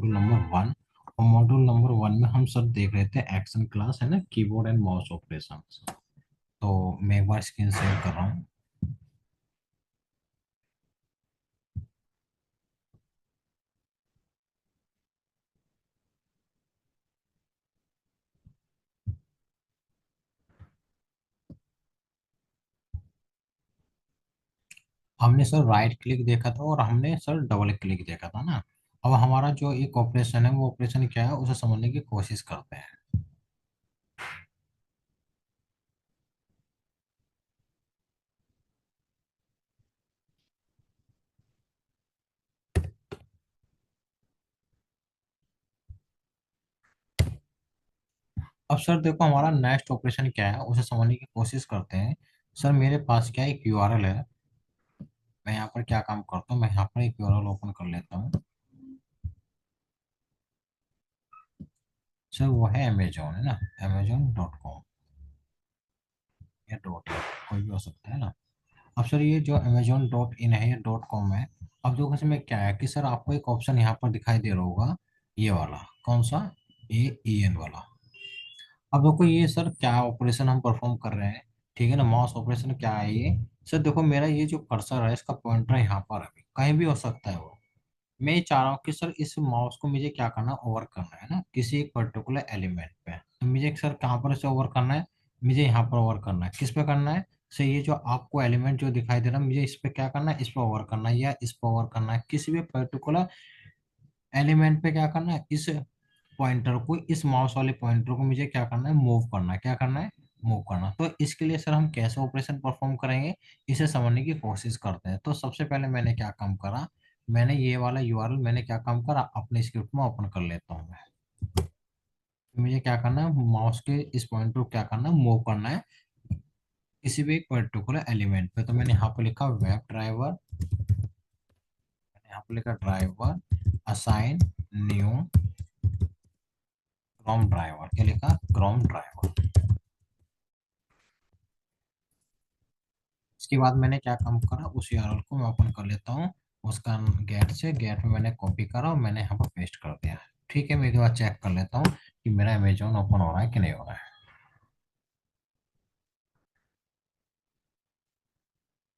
Module number 1। और module number 1 में हम सब देख रहे थे एक्शन क्लास, है ना, कीबोर्ड एंड माउस ऑपरेशन। तो मैं एक बार स्क्रीन शेयर कर रहा हूँ। हमने सर राइट क्लिक देखा था और हमने सर डबल क्लिक देखा था ना। अब हमारा जो एक ऑपरेशन है वो ऑपरेशन क्या है उसे समझने की कोशिश करते हैं। अब सर देखो हमारा नेक्स्ट ऑपरेशन क्या है उसे समझने की कोशिश करते हैं। सर मेरे पास क्या एक यूआरएल है। मैं यहाँ पर क्या काम करता हूँ, मैं यहाँ पर एक यूआरएल ओपन कर लेता हूँ। सर वो है अमेजोन, है ना, amazon.com या डॉट कोई भी हो सकता है ना। अब सर ये जो amazon.in है या .com है। अब जो इसमें क्या है कि सर आपको एक ऑप्शन यहाँ पर दिखाई दे रहा होगा, ये वाला। कौन सा? AEN वाला। अब देखो ये सर क्या ऑपरेशन हम परफॉर्म कर रहे हैं। ठीक है ना, माउस ऑपरेशन क्या है ये। सर देखो मेरा ये जो कर्सर है इसका पॉइंटर यहाँ पर है, कहीं भी हो सकता है वो। मैं ये चाह रहा हूँ कि सर इस माउस को मुझे क्या करना, ओवर करना है ना किसी एक पर्टिकुलर एलिमेंट पे। तो मुझे सर कहाँ पर इसे ओवर करना है, मुझे यहाँ पर ओवर करना है। किस पे करना है? सर ये जो आपको एलिमेंट जो दिखाई दे रहा है मुझे इस पे क्या करना है, इस पे ओवर करना है या इस पे ओवर करना है, किसी भी पर्टिकुलर एलिमेंट पे क्या करना है, इस पॉइंटर को, इस माउस वाले पॉइंटर को मुझे क्या करना है, मूव करना है। क्या करना है? मूव करना। तो इसके लिए सर हम कैसे ऑपरेशन परफॉर्म करेंगे इसे समझने की कोशिश करते हैं। तो सबसे पहले मैंने क्या काम करा, मैंने ये वाला यूआरएल मैंने क्या काम करा अपने स्क्रिप्ट में ओपन कर लेता हूँ मैं। मुझे क्या करना है, माउस के इस पॉइंटर को क्या करना है, मूव करना है किसी भी एक पर्टिकुलर एलिमेंट पे। तो मैंने यहाँ पे लिखा वेब ड्राइवर, यहाँ पे लिखा driver assign new Chrome driver. क्या लिखा? Chrome driver. इसके बाद मैंने क्या काम करा, उस यूआरएल को मैं ओपन कर लेता हूँ। उसका गेट से, गेट में मैंने कॉपी करा और मैंने यहाँ पर पेस्ट कर दिया। ठीक है, मैं एक बार चेक कर लेता हूँ कि मेरा अमेजोन ओपन हो रहा है कि नहीं हो रहा है।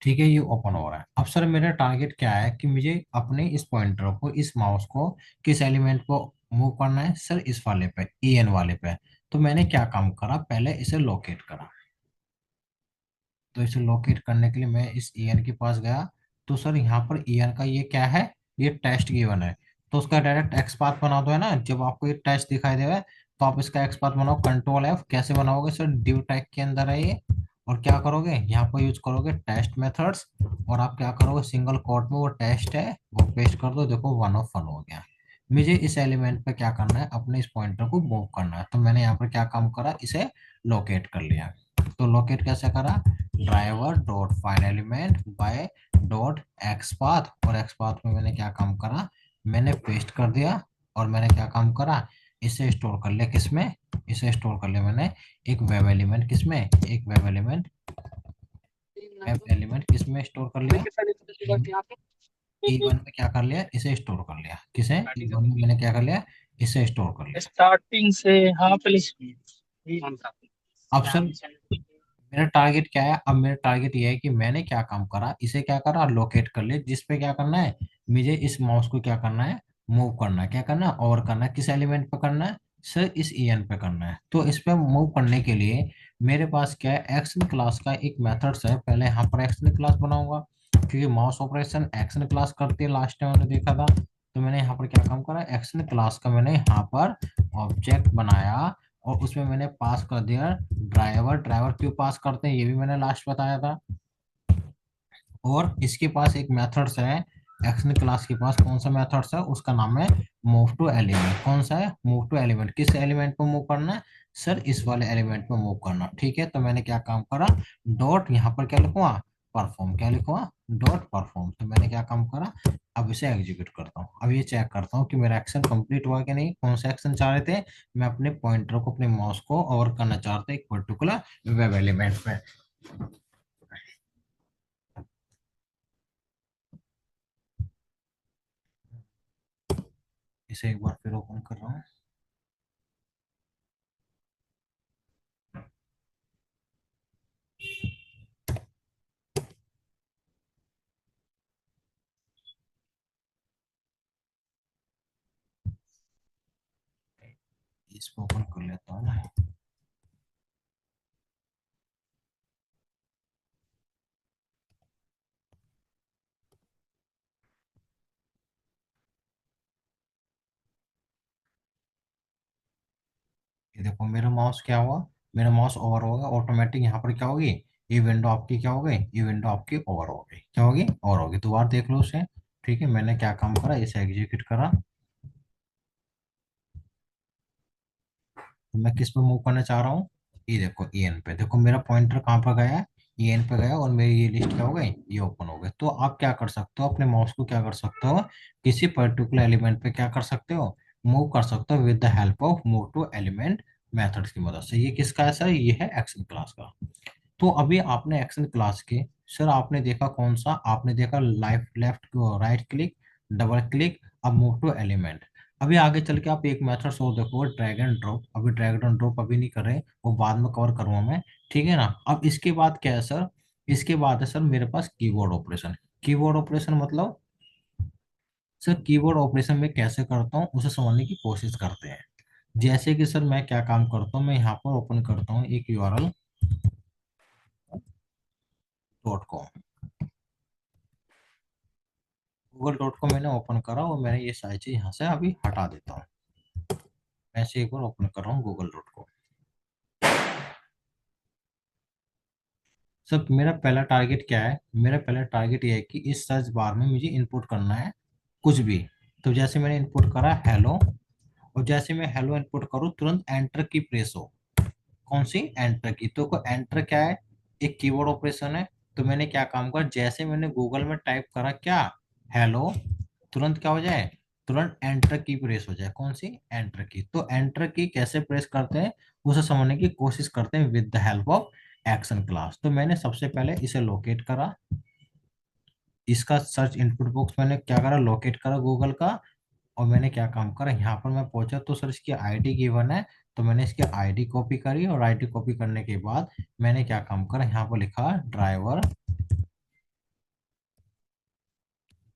ठीक है, ये ओपन हो रहा है। अब सर मेरा टारगेट क्या है कि मुझे अपने इस पॉइंटर को, इस माउस को किस एलिमेंट को मूव करना है, सर इस वाले पे, EN वाले पे। तो मैंने क्या काम करा, पहले इसे लोकेट करा। तो इसे लोकेट करने के लिए मैं इस EN के पास गया। तो सर यहाँ पर EN का ये क्या है, ये टेस्ट गिवन है। तो उसका डायरेक्ट एक्सपाथ बना दो, है ना। जब आपको ये टेस्ट दिखाई देगा तो आप इसका एक्सपाथ बनाओ, कंट्रोल F। कैसे बनाओगे सर, डिव टैग के अंदर है ये। और क्या करोगे, यहाँ पर यूज करोगे टेस्ट मेथड्स। और आप क्या करोगे, सिंगल कोट में वो टेस्ट है वो पेस्ट कर दो। देखो 1 of 1 हो गया। मुझे इस एलिमेंट पे क्या करना है, अपने इस पॉइंटर को मूव करना है। तो मैंने यहाँ पर क्या काम करा, इसे लोकेट कर लिया। तो लोकेट कैसे करा, driver dot find element by dot XPath. और एक्सपाथ में मैंने क्या काम करा, मैंने पेस्ट कर दिया। और मैंने क्या काम करा, इसे स्टोर कर लिया किसमें, इसे स्टोर कर लिया मैंने एक वेब एलिमेंट किसमें, एक वेब एलिमेंट किसमें स्टोर कर लिया, E1 में क्या कर लिया, इसे स्टोर कर लिया। किसे? E1 में मैंने क्या कर लिया, इसे स्टोर कर लिया। स्टार्टिंग से। हाँ प्लीज। अब सर मेरा टारगेट क्या है, अब मेरा टारगेट ये है कि मैंने क्या काम करा, इसे क्या करा, लोकेट कर लिया। जिस पे क्या करना है, मुझे इस माउस को क्या करना है, मूव करना है। क्या करना है, ओवर करना है। किस एलिमेंट पे करना है, सर इस EN पे करना है। तो इस पे मूव करने के लिए मेरे पास क्या है, एक्शन क्लास का एक मेथड्स है। पहले यहाँ पर एक्शन क्लास बनाऊंगा क्योंकि माउस ऑपरेशन एक्शन क्लास करती है, लास्ट टाइम मैंने देखा था। तो मैंने यहाँ पर क्या काम करा, एक्शन क्लास का मैंने यहाँ पर ऑब्जेक्ट बनाया। और उसमें मैंने पास कर दिया ड्राइवर। ड्राइवर क्यों पास करते हैं ये भी मैंने लास्ट बताया था। और इसके पास एक मेथड्स है, एक्शन क्लास के पास कौन सा मेथड्स है, उसका नाम है मूव टू एलिमेंट। कौन सा है, मूव टू एलिमेंट। किस एलिमेंट पे मूव करना है, सर इस वाले एलिमेंट पे मूव करना। ठीक है, तो मैंने क्या काम करा, डॉट यहाँ पर क्या लिखूंगा, परफॉर्म। क्या लिखूंगा, डॉट परफॉर्म। तो मैंने क्या काम करा, अब इसे एग्जीक्यूट करता हूँ। अब ये चेक करता हूँ कि मेरा एक्शन कंप्लीट हुआ कि नहीं। कौन सा एक्शन चाह रहे थे, मैं अपने पॉइंटर को, अपने माउस को ओवर करना चाहते एक पर्टिकुलर वेब एलिमेंट पे। इसे एक बार फिर ओपन कर रहा हूँ। इसको ओपन कर लेता हूँ मैं। ये देखो मेरा माउस क्या हुआ, मेरा माउस ओवर होगा ऑटोमेटिक, यहाँ पर क्या होगी, ये विंडो आपकी क्या हो गई, ये विंडो आपकी ओवर हो गई, क्या होगी, ओवर होगी। दोबारा देख लो उसे। ठीक है, मैंने क्या काम करा, इसे एग्जीक्यूट करा। तो मैं किस पे मूव करना चाह रहा हूँ, ये देखो EN पे, देखो मेरा पॉइंटर कहाँ पर गया है, EN पे गया, और मेरी ये लिस्ट क्या हो गई, ये ओपन हो गई। तो आप क्या कर सकते हो, अपने माउस को क्या कर सकते हो, किसी पर्टिकुलर एलिमेंट पे क्या कर सकते हो, मूव कर सकते हो with the help of move to element methods की मदद से। ये किसका है सर, ये है एक्शन क्लास का। तो अभी आपने एक्शन क्लास के, सर आपने देखा कौन सा, आपने देखा life left right click, double click, अब मूव टू एलिमेंट। अभी आगे चल के आप एक मेथड और देखो, ड्रैग एंड ड्रॉप। अभी ड्रैग एंड ड्रॉप अभी नहीं कर रहे, वो बाद में कवर करूंगा मैं। ठीक है ना। अब इसके बाद क्या है सर, इसके बाद है सर मेरे पास कीबोर्ड ऑपरेशन। कीबोर्ड ऑपरेशन मतलब, सर कीबोर्ड ऑपरेशन में कैसे करता हूँ उसे समझने की कोशिश करते हैं। जैसे कि सर मैं क्या काम करता हूँ, मैं यहाँ पर ओपन करता हूँ एक url.com। गूगल.com मैंने ओपन करा और मैंने ये सारी चीज यहाँ से अभी हटा देता हूँ। मैं से एक बार ओपन कर रहा हूँ गूगल.com। सब मेरा पहला टारगेट क्या है, मेरा पहला टारगेट ये है कि इस सर्च बार में मुझे इनपुट करना है कुछ भी। तो जैसे मैंने इनपुट करा हेलो, और जैसे मैं हेलो इनपुट करूँ तुरंत एंटर की प्रेस हो। कौन सी, एंटर की। तो को एंटर क्या है, एक कीबोर्ड ऑपरेशन है। तो मैंने क्या काम करा, जैसे मैंने गूगल में टाइप करा क्या, हेलो, तुरंत क्या हो जाए, तुरंत एंटर की प्रेस हो जाए। कौन सी, एंटर की। तो एंटर की कैसे प्रेस करते हैं उसे समझने की कोशिश करते हैं with the help of action class. तो मैंने सबसे पहले इसे लोकेट करा, इसका सर्च इनपुट बॉक्स मैंने क्या करा, लोकेट करा गूगल का। और मैंने क्या काम करा, यहाँ पर मैं पहुंचा तो सर इसकी आईडी गिवन है, तो मैंने इसकी आईडी कॉपी करी, और आईडी कॉपी करने के बाद मैंने क्या काम करा, यहाँ पर लिखा driver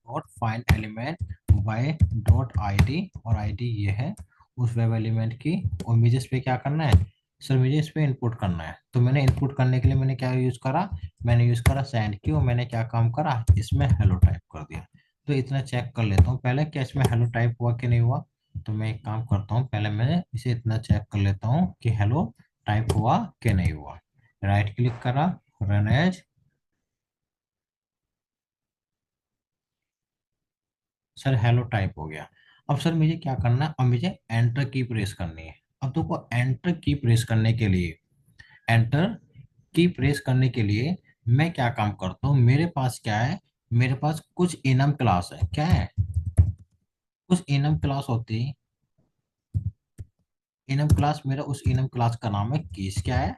dot find element by dot ID, और आईडी ये है उस वेब एलिमेंट की। और मुझे इस पे क्या करना है, सर मुझे इस पे इनपुट करना है। तो मैंने इनपुट करने के लिए मैंने क्या यूज करा, मैंने यूज करा सेंड की, और मैंने क्या काम करा, इसमें हेलो टाइप कर दिया। तो इतना चेक कर लेता हूँ पहले क्या इसमें हेलो टाइप हुआ कि नहीं हुआ। तो मैं एक काम करता हूँ, पहले मैं इसे इतना चेक कर लेता हूँ कि हेलो टाइप हुआ कि नहीं हुआ। राइट क्लिक करा, run as, sir hello type हो गया। अब सर मुझे क्या करना है, अब मुझे एंटर की प्रेस करनी है। अब देखो एंटर की प्रेस करने के लिए, एंटर की प्रेस करने के लिए मैं क्या काम करता हूँ, मेरे पास क्या है, मेरे पास कुछ इनम क्लास है, क्या है, कुछ इनम क्लास होती है। इनम क्लास, मेरा उस इनम क्लास का नाम है कीज, क्या है,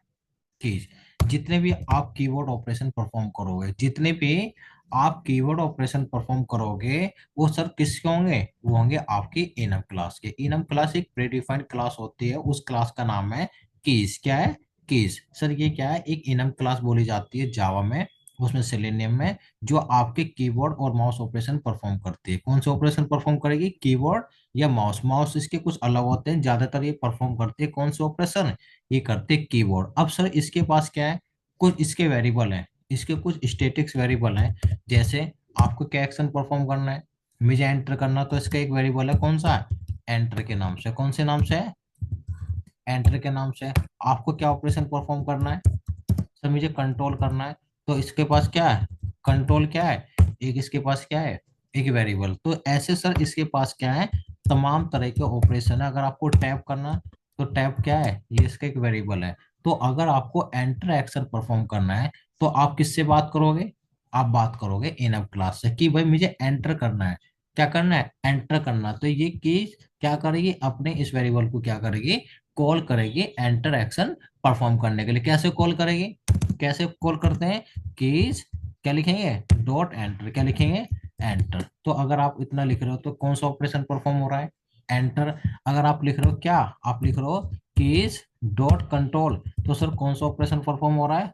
कीज। जितने भी आप कीबोर्ड ऑपरेशन परफॉर्म करोगे, जितने भी आप कीबोर्ड ऑपरेशन परफॉर्म करोगे, वो सर किसके होंगे, वो होंगे आपकी इनम क्लास के। इनम क्लास एक प्रीडिफाइंड क्लास होती है, उस क्लास का नाम है कीज, क्या है, कीज। सर ये क्या है, एक इनम क्लास बोली जाती है जावा में, उसमें सेलेनियम में, जो आपके कीबोर्ड और माउस ऑपरेशन परफॉर्म करती है। कौन से ऑपरेशन परफॉर्म करेगी, कीबोर्ड या माउस। माउस इसके कुछ अलग होते हैं, ज्यादातर ये परफॉर्म करती है कौन से ऑपरेशन, ये करते कीबोर्ड। अब सर इसके पास क्या है, कुछ इसके वेरिएबल हैं, इसके कुछ स्टैटिक्स वेरिएबल हैं। जैसे आपको क्या एक्शन परफॉर्म करना है, मुझे एंटर करना, तो इसका एक वेरिएबल है कौन सा, एंटर के नाम से। कौन से नाम से है, एंटर के नाम से। आपको क्या ऑपरेशन परफॉर्म करना है, सर मुझे कंट्रोल करना है, तो इसके पास क्या है, कंट्रोल क्या है, एक इसके पास क्या है, एक वेरिएबल। तो ऐसे सर इसके पास क्या है, तमाम तरह के ऑपरेशन है। अगर आपको टैप करना, तो टैप क्या है, ये इसका एक वेरिएबल है। तो अगर आपको एंटर एक्शन परफॉर्म करना है, तो आप किससे बात करोगे, आप बात करोगे इनफ क्लास से, कि भाई मुझे एंटर करना है, क्या करना है, एंटर करना। तो ये की क्या करेगी, अपने इस वेरिएबल को क्या करेगी, कॉल करेगी एंटर एक्शन परफॉर्म करने के लिए। कैसे कॉल करेगी, कैसे कॉल करते हैं, कीज, क्या लिखेंगे, डॉट एंटर, क्या लिखेंगे, एंटर। तो अगर आप इतना लिख रहे हो तो कौन सा ऑपरेशन परफॉर्म हो रहा है, एंटर। अगर आप लिख रहे हो क्या, आप लिख रहे हो कीज डॉट कंट्रोल, तो सर कौन सा ऑपरेशन परफॉर्म हो रहा है,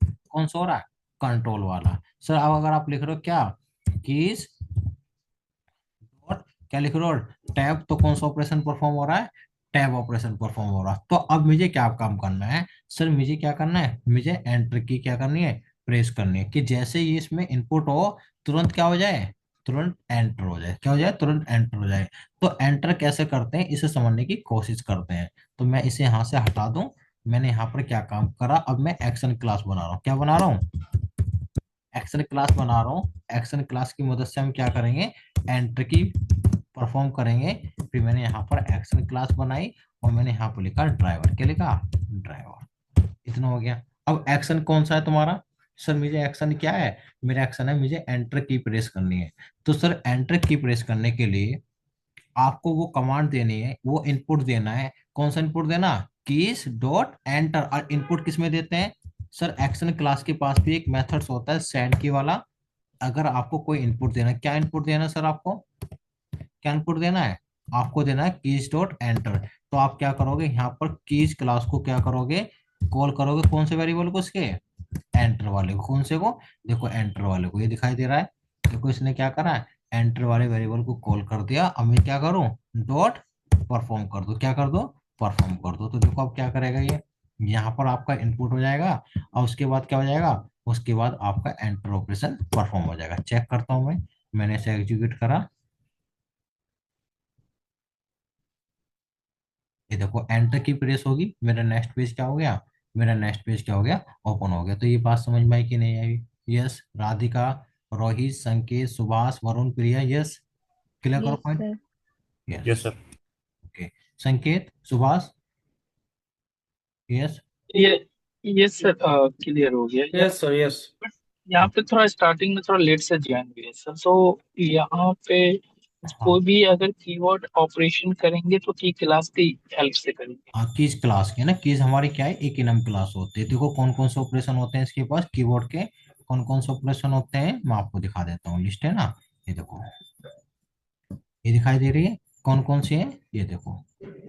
कौन सा हो रहा है, कंट्रोल वाला। सर अब अगर आप लिख रहे हो क्या, कीज डॉट, क्या लिख रहे हो, टैब, तो कौन सा ऑपरेशन परफॉर्म हो रहा है, टैब ऑपरेशन परफॉर्म हो रहा है। तो अब मुझे क्या काम करना है, सर मुझे क्या करना है, मुझे एंटर की क्या करनी है, प्रेस करनी है, कि जैसे ही इसमें इनपुट हो तुरंत क्या हो जाए, तुरंत एंटर हो जाए, क्या हो जाए, तुरंत एंटर हो जाए। तो एंटर कैसे करते हैं इसे समझने की कोशिश करते हैं। तो मैं इसे यहाँ से हटा दूं। मैंने यहाँ पर क्या काम करा, अब मैं एक्शन क्लास बना रहा हूँ, क्या बना रहा हूँ, एक्शन क्लास बना रहा हूँ। एक्शन क्लास की मदद से हम क्या करेंगे, एंटर की परफॉर्म करेंगे। फिर मैंने यहाँ पर एक्शन क्लास बनाई और मैंने यहाँ पर लिखा ड्राइवर, क्या लिखा, ड्राइवर। इतना हो गया। अब एक्शन कौन सा है तुम्हारा, सर मुझे एक्शन क्या है, मेरा एक्शन है मुझे एंटर की प्रेस करनी है। तो सर एंटर की प्रेस करने के लिए आपको वो कमांड देनी है, वो इनपुट देना है। कौन सा इनपुट देना, कीज डॉट एंटर। और इनपुट किस में देते हैं, सर एक्शन क्लास के पास भी एक मेथड्स होता है सेंड की वाला। अगर आपको कोई इनपुट देना है, क्या इनपुट देना है सर आपको, क्या इनपुट देना है, आपको देना है कीज डॉट एंटर। तो आप क्या करोगे, यहाँ पर कीज क्लास को क्या करोगे, कॉल करोगे, कौन से वेरिएबल को, उसके एंटर वाले को, कौन से को, देखो एंटर वाले को, ये दिखाई दे रहा है। देखो इसने क्या करा है, एंटर वाले वेरिएबल को कॉल कर दिया। अब मैं क्या करूं, डॉट परफॉर्म कर दो, क्या कर दो, परफॉर्म कर दो। तो देखो अब क्या करेगा ये, यहाँ पर आपका इनपुट हो जाएगा और उसके बाद क्या हो जाएगा, उसके बाद आपका एंटर ऑपरेशन परफॉर्म हो जाएगा। चेक करता हूँ मैं, मैंने इसे एग्जीक्यूट करा, ये देखो एंटर की प्रेस होगी, मेरा नेक्स्ट पेज क्या हो गया, मेरा नेक्स्ट पेज क्या हो गया, ओपन हो गया। तो ये बात समझ में आई कि नहीं आई, यस, राधिका, रोहित, संकेत, सुभाष, वरुण, प्रिया, यस, क्लियर करो yes point, sir. Yes, yes sir. Okay. संकेत, सुभाष, यस, ये ये सर क्लियर हो गया यार। Yes sir. यस। बट यहाँ पे थोड़ा स्टार्टिंग में थोड़ा लेट से ज्वाइन हुए सर, तो यहाँ पे हाँ कोई भी अगर कीवर्ड ऑपरेशन करेंगे तो की क्लास की हेल्प से करेंगे। हाँ, कीज क्लास के ना, कीज हमारी क्या है, एक इनम क्लास होती है। देखो कौन कौन से ऑपरेशन होते हैं इसके पास, कीबोर्ड के कौन कौन से ऑपरेशन होते हैं, मैं आपको दिखा देता हूँ, लिस्ट है ना, ये देखो, ये दिखाई दे रही है, कौन कौन सी है, ये देखो,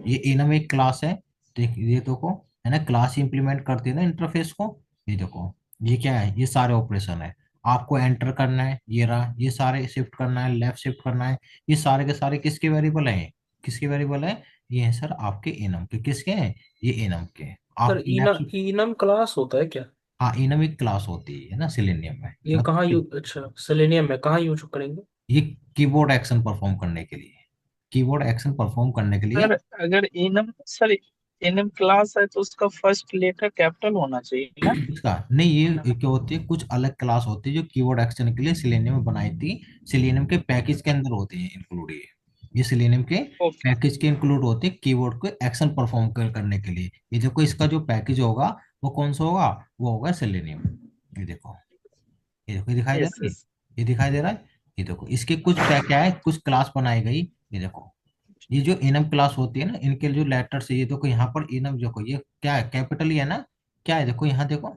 ये इनम एक क्लास है, देख ये देखो, है ना, क्लास इंप्लीमेंट करती है ना इंटरफेस को। ये देखो, ये क्या है, ये सारे ऑपरेशन है। आपको एंटर करना है, ये रहा, ये सारे शिफ्ट करना है, लेफ्ट शिफ्ट करना है, ये सारे के सारे किसके वेरिएबल हैं, किसके वेरिएबल है, ये है सर आपके इनम के, किसके हैं, ये इनम के। सर आप लेफ्ट, इनम क्लास होता है क्या? हाँ इनम एक क्लास होती है ना सिलेनियम में, ये कहाँ मतलब यूज, अच्छा सेलेनियम में कहाँ यूज करेंगे? ये कीबोर्ड एक्शन परफॉर्म करने के लिए, कीबोर्ड एक्शन परफॉर्म करने के लिए। सर अगर इनम सर इनम क्लास है तो उसका फर्स्ट लेटर कैपिटल होना चाहिए ना। इसका नहीं, ये क्या होती है, कुछ अलग क्लास होती है जो कीबोर्ड एक्शन के लिए सिलेनियम में बनाई थी, सिलेनियम के पैकेज के अंदर होती है इंक्लूड, ये सिलेनियम के ओके। पैकेज के इंक्लूड होते हैं कीबोर्ड को एक्शन परफॉर्म करने के लिए। ये देखो इसका जो पैकेज होगा वो कौन सा होगा, वो होगा सिलेनियम। ये देखो, ये देखो, ये दिखाई दे यस रहा है, यस। ये दिखाई दे रहा है। ये देखो इसके कुछ क्या क्या है, कुछ क्लास बनाई गई। ये देखो, ये जो इनम क्लास होती है ना, इनके जो लेटर्स है, ये देखो यहाँ पर इनम, देखो ये क्या है, कैपिटल ही है ना, क्या है, देखो यहाँ देखो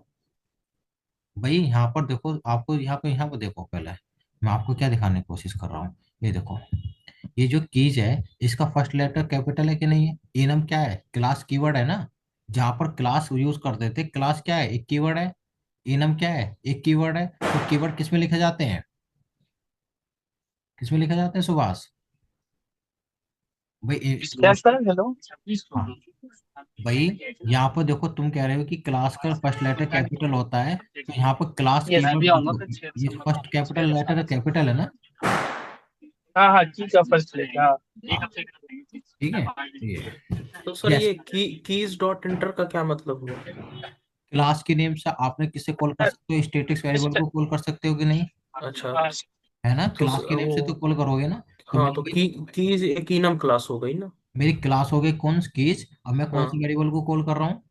भाई, यहाँ पर देखो, आपको यहाँ पर देखो पहले, मैं आपको क्या दिखाने की कोशिश कर रहा हूँ, ये देखो, ये जो कीज है इसका फर्स्ट लेटर कैपिटल है कि नहीं है, इनम क्या है, क्लास कीवर्ड है ना, जहाँ पर क्लास यूज करते थे, क्लास क्या है, एक कीवर्ड है, इनम क्या है, एक कीवर्ड है। तो कीवर्ड किस में लिखे जाते हैं, किस में लिखे जाते हैं सुभाष, भाई क्या सर, हेलो। हाँ भाई, यहाँ पर देखो तुम कह रहे हो कि क्लास का फर्स्ट लेटर कैपिटल होता है, तो यहाँ पर क्लास यस। मैं कीवर्ड भी आऊंगा देखो, फिर छह ये से फर्स्ट कैपिटल लेटर है, कैपिटल है ना, हाँ हाँ, की का फर्स्ट लेटर, हाँ। हाँ ठीक है, ये, तो सर यस, ये कीज डॉट एंटर का क्या मतलब हुआ? क्लास के नेम से आपने किससे कॉल कर सकते हो, स्टेटिक्स वेरिएबल को कॉल कर सकते हो कि नहीं, अच्छा। है ना, तो क्लास के नेम वो, से तो कॉल करोगे ना। तो हाँ तो मेरी कीज एक इनम क्लास हो गई ना। मेरी क्लास हो गई कौन कीज, अब मैं कौन से हाँ, वेरिएबल को कॉल कर रहा हूँ,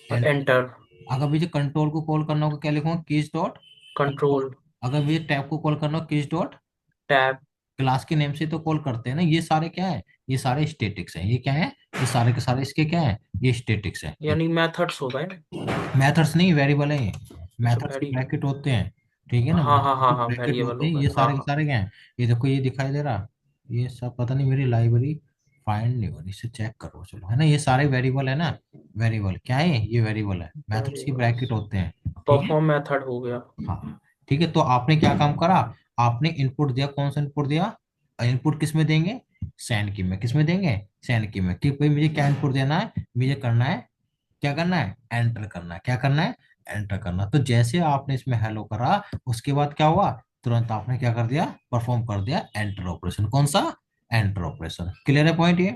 एंटर। एंटर। अगर मुझे कंट्रोल को कॉल करना होगा क्या लिखूंगा, कीज डॉट कंट्रोल। कंट्रोल। अगर मुझे टैब को कॉल करना हो, कीज डॉट, टैब। क्लास के नेम से तो कॉल करते हैं ना, ये सारे क्या है, ये सारे स्टेटिक्स हैं, ये क्या है, ये सारे के सारे इसके क्या है, ये स्टेटिक्स है। यानी मैथड्स हो गए ना। मेथड्स नहीं, वेरिएबल है ये, अच्छा मेथड्स के वेरी, ब्रैकेट होते हैं, ठीक है ना, हाँ हाँ मेथड्स हाँ के हाँ ब्रैकेट वेरिएबल होते हो हैं, गए, ये हाँ सारे के हाँ। सारे क्या हैं। ये देखो ये दिखाई दे रहा, ये सब पता नहीं मेरी लाइब्रेरी फाइंड नहीं हो रही, इसे चेक करो चलो, है ना, ये सारे वेरिएबल है ना, वेरिएबल क्या है, ये वेरिएबल है, मेथड्स की ब्रैकेट होते हैं, ठीक है। परफॉर्म मेथड हो गया। हाँ ठीक है, तो आपने क्या काम करा, आपने इनपुट दिया, कौन सा इनपुट दिया, इनपुट किस में देंगे, सैन की में, किस में देंगे, सैन की में, कि भाई मुझे क्या इनपुट देना है, मुझे करना है, क्या करना है, एंटर करना है, क्या करना है, एंटर करना। तो जैसे आपने इसमें हेलो करा, उसके बाद क्या हुआ, तुरंत आपने क्या कर दिया, परफॉर्म कर दिया एंटर ऑपरेशन, कौन सा, एंटर ऑपरेशन। क्लियर है पॉइंट ये।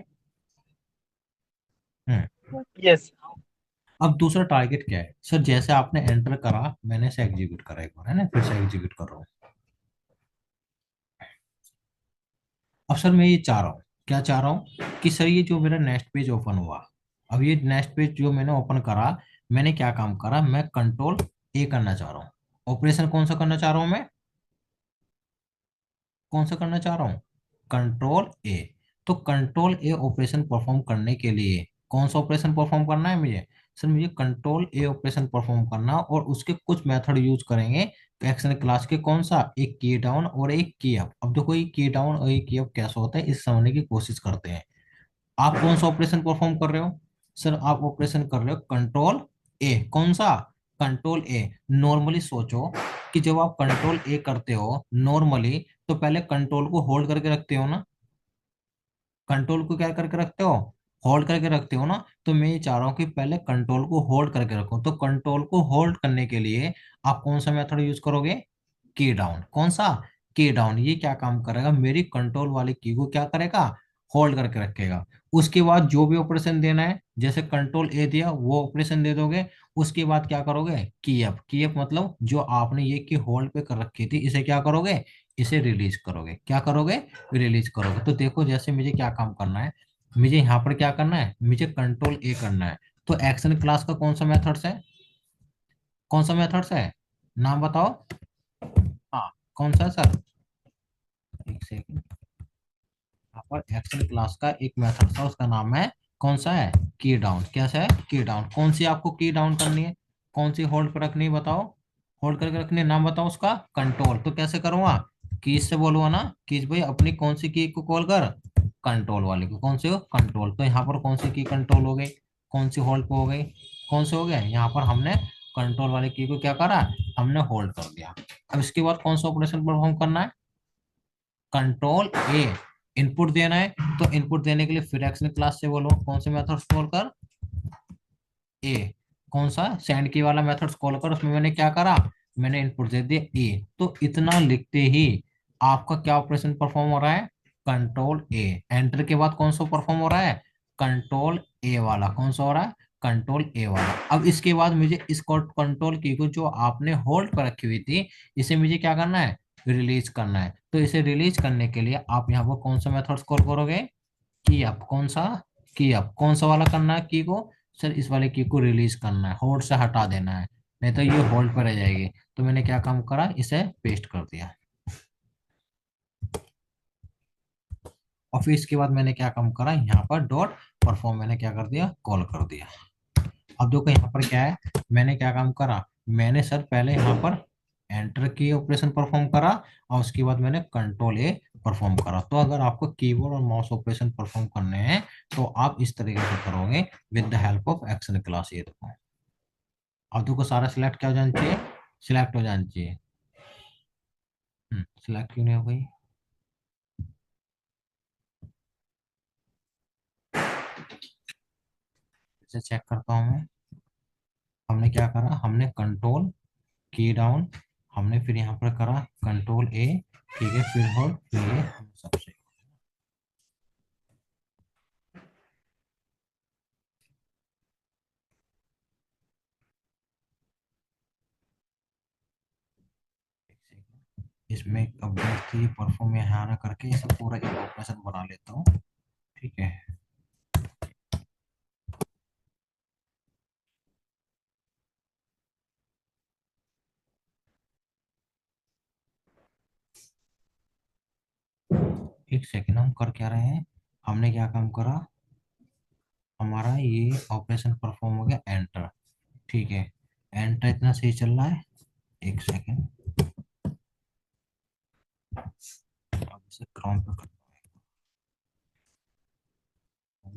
हम्म। यस। अब दूसरा टारगेट क्या है सर, जैसे आपने एंटर करा, मैंने इसे एग्जीक्यूट करा एक बार, है ना, फिर से एग्जीक्यूट कर रहा हूँ। अब सर मैं ये चाह रहा हूँ, क्या चाह रहा हूँ कि सर ये जो मेरा नेक्स्ट पेज ओपन हुआ, अब ये नेक्स्ट पेज जो मैंने ओपन करा, मैंने क्या काम करा, मैं कंट्रोल ए करना चाह रहा हूँ। ऑपरेशन कौन सा करना चाह रहा हूँ मैं, कौन सा करना चाह रहा हूँ, कंट्रोल ए। तो कंट्रोल ए ऑपरेशन परफॉर्म करने के लिए कौन सा ऑपरेशन परफॉर्म करना है मुझे, सर मुझे कंट्रोल ए ऑपरेशन परफॉर्म करना, और उसके कुछ मेथड यूज करेंगे एक्शन क्लास के, कौन सा, एक की डाउन और एक की अप। अब देखो ये की डाउन और एक की अप कैसा होता है, इस समझने की कोशिश करते हैं। आप कौन सा ऑपरेशन परफॉर्म कर रहे हो, सर आप ऑपरेशन कर रहे हो कंट्रोल ए, कौन सा, कंट्रोल ए। नॉर्मली सोचो कि जब आप कंट्रोल ए करते हो नॉर्मली, तो पहले कंट्रोल को होल्ड करके रखते हो ना, कंट्रोल को क्या करके रखते हो, होल्ड करके रखते हो ना। तो मैं ये चाह रहा हूँ कि पहले कंट्रोल को होल्ड करके रखो, तो कंट्रोल को होल्ड करने के लिए आप कौन सा मेथड यूज करोगे, की डाउन, कौन सा, की डाउन। ये क्या काम करेगा, मेरी कंट्रोल वाली की को क्या करेगा, होल्ड करके रखेगा। उसके बाद जो भी ऑपरेशन देना है, जैसे कंट्रोल ए दिया वो ऑपरेशन दे दोगे। उसके बाद क्या करोगे, की अप मतलब जो आपने ये की होल्ड पे कर रखी थी, इसे क्या करोगे, इसे रिलीज करोगे, क्या करोगे, रिलीज करोगे। तो देखो जैसे मुझे क्या काम करना है, मुझे यहाँ पर क्या करना है, मुझे कंट्रोल ए करना है। तो एक्शन क्लास का कौन सा मेथड्स है, कौन सा मेथड्स है, नाम बताओ। हाँ कौन सा है सर, एक सेकंड। यहाँ पर एक्शन क्लास का एक मेथड था, उसका नाम है, कौन सा है, की डाउन। कैसा है, की डाउन। कौन सी आपको की डाउन करनी है, कौन सी होल्ड पर रखनी है बताओ, होल्ड करके रखनी है, नाम बताओ उसका, कंट्रोल। तो कैसे करूंगा, कीज से बोलूंगा ना, कीज भाई अपनी कौन सी की को कॉल कर, कंट्रोल वाले को, कौन सी हो, कंट्रोल। तो यहाँ पर कौन सी की कंट्रोल हो गई, कौन सी होल्ड पे हो गई, कौन से हो गए, यहाँ पर हमने कंट्रोल वाले की को क्या करा, हमने होल्ड कर दिया। अब इसके बाद कौन सा ऑपरेशन परफॉर्म करना है, कंट्रोल ए, इनपुट देना है। तो इनपुट देने के लिए फिर एक्शन क्लास से बोलो कौन से मेथड्स कॉल कर, ए, कौन सा, सेंड की वाला मेथड्स कॉल कर, उसमें मैंने क्या करा, मैंने इनपुट दे दिया ए। तो इतना लिखते ही आपका क्या ऑपरेशन परफॉर्म हो रहा है, कंट्रोल ए। एंटर के बाद कौन सा परफॉर्म हो रहा है, कंट्रोल ए वाला, कौन सा हो रहा है, कंट्रोल ए वाला। अब इसके बाद मुझे इस कंट्रोल की को जो आपने होल्ड पर रखी हुई थी, इसे मुझे क्या करना है, रिलीज करना है। तो इसे रिलीज करने के लिए आप यहाँ पर कौन सा मेथड्स कॉल करोगे, की अप, कौन सा, की अप, कौन सा वाला करना है की को, सर इस वाले की को रिलीज करना है, होल्ड से हटा देना है, नहीं तो ये होल्ड पर रह जाएगी। तो मैंने क्या काम करा, इसे पेस्ट कर दिया। और फिर इसके बाद मैंने क्या काम करा, यहाँ पर डॉट परफॉर्म मैंने क्या कर दिया, कॉल कर दिया। अब देखो यहाँ पर क्या है, मैंने क्या काम करा, मैंने सर पहले यहाँ पर एंटर की ऑपरेशन परफॉर्म करा, और उसके बाद मैंने कंट्रोल ए परफॉर्म करा। तो अगर आपको कीबोर्ड और माउस ऑपरेशन परफॉर्म करने हैं, तो आप इस तरीके से करोगे with the help of action class. ये देखो, अब देखो सारा सिलेक्ट क्या हो जाना चाहिए, सिलेक्ट हो जाना चाहिए। सिलेक्ट क्यों नहीं हो गई, इसे चेक करता हूँ मैं। हमने क्या करा, हमने कंट्रोल की डाउन, हमने फिर यहाँ पर करा कंट्रोल ए, ठीक है, फिर होल्ड, फिर ये सबसे। इसमें एक अपडेट थी परफॉर्म, यहाँ ना करके इसे पूरा एक ऑपरेशन बना लेता हूँ, ठीक है। एक सेकेंड, हम कर क्या रहे हैं, हमने क्या काम करा, हमारा ये ऑपरेशन परफॉर्म हो गया एंटर, ठीक है। एंटर इतना सही चल रहा है, एक सेकेंड, अब इसे क्रोम पे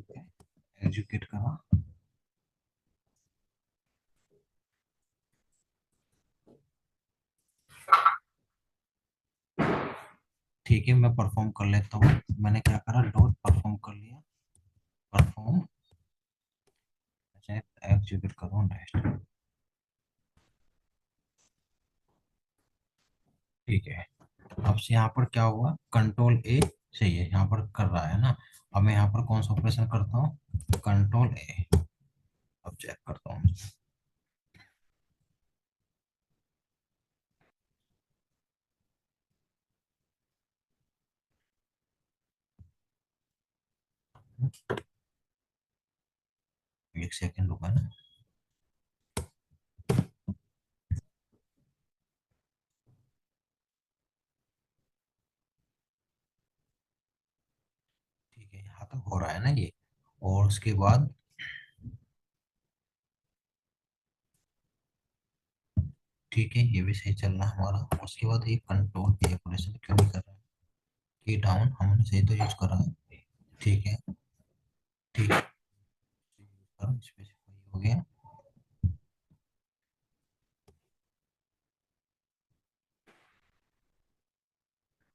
एग्जीक्यूट करा। ठीक है, मैं परफॉर्म कर लेता हूँ। मैंने क्या करा, डॉट परफॉर्म कर लिया, परफॉर्म। एग्जीक्यूट करो नेक्स्ट। ठीक है, अब से यहाँ पर क्या हुआ, कंट्रोल ए सही है, यहाँ पर कर रहा है ना। अब मैं यहाँ पर कौन सा ऑपरेशन करता हूँ, कंट्रोल ए। अब चेक करता हूँ। एक सेकेंड रुका ना। ठीक है, यहाँ तक हो रहा है ना ये। और उसके बाद ठीक है, ये भी सही चल रहा है हमारा। उसके बाद ये कंट्रोल ए ऑपरेशन क्यों नहीं कर रहा है, की डाउन हमने सही तो यूज करा है। ठीक है, ठीक है, स्पेसिफाई हो गया।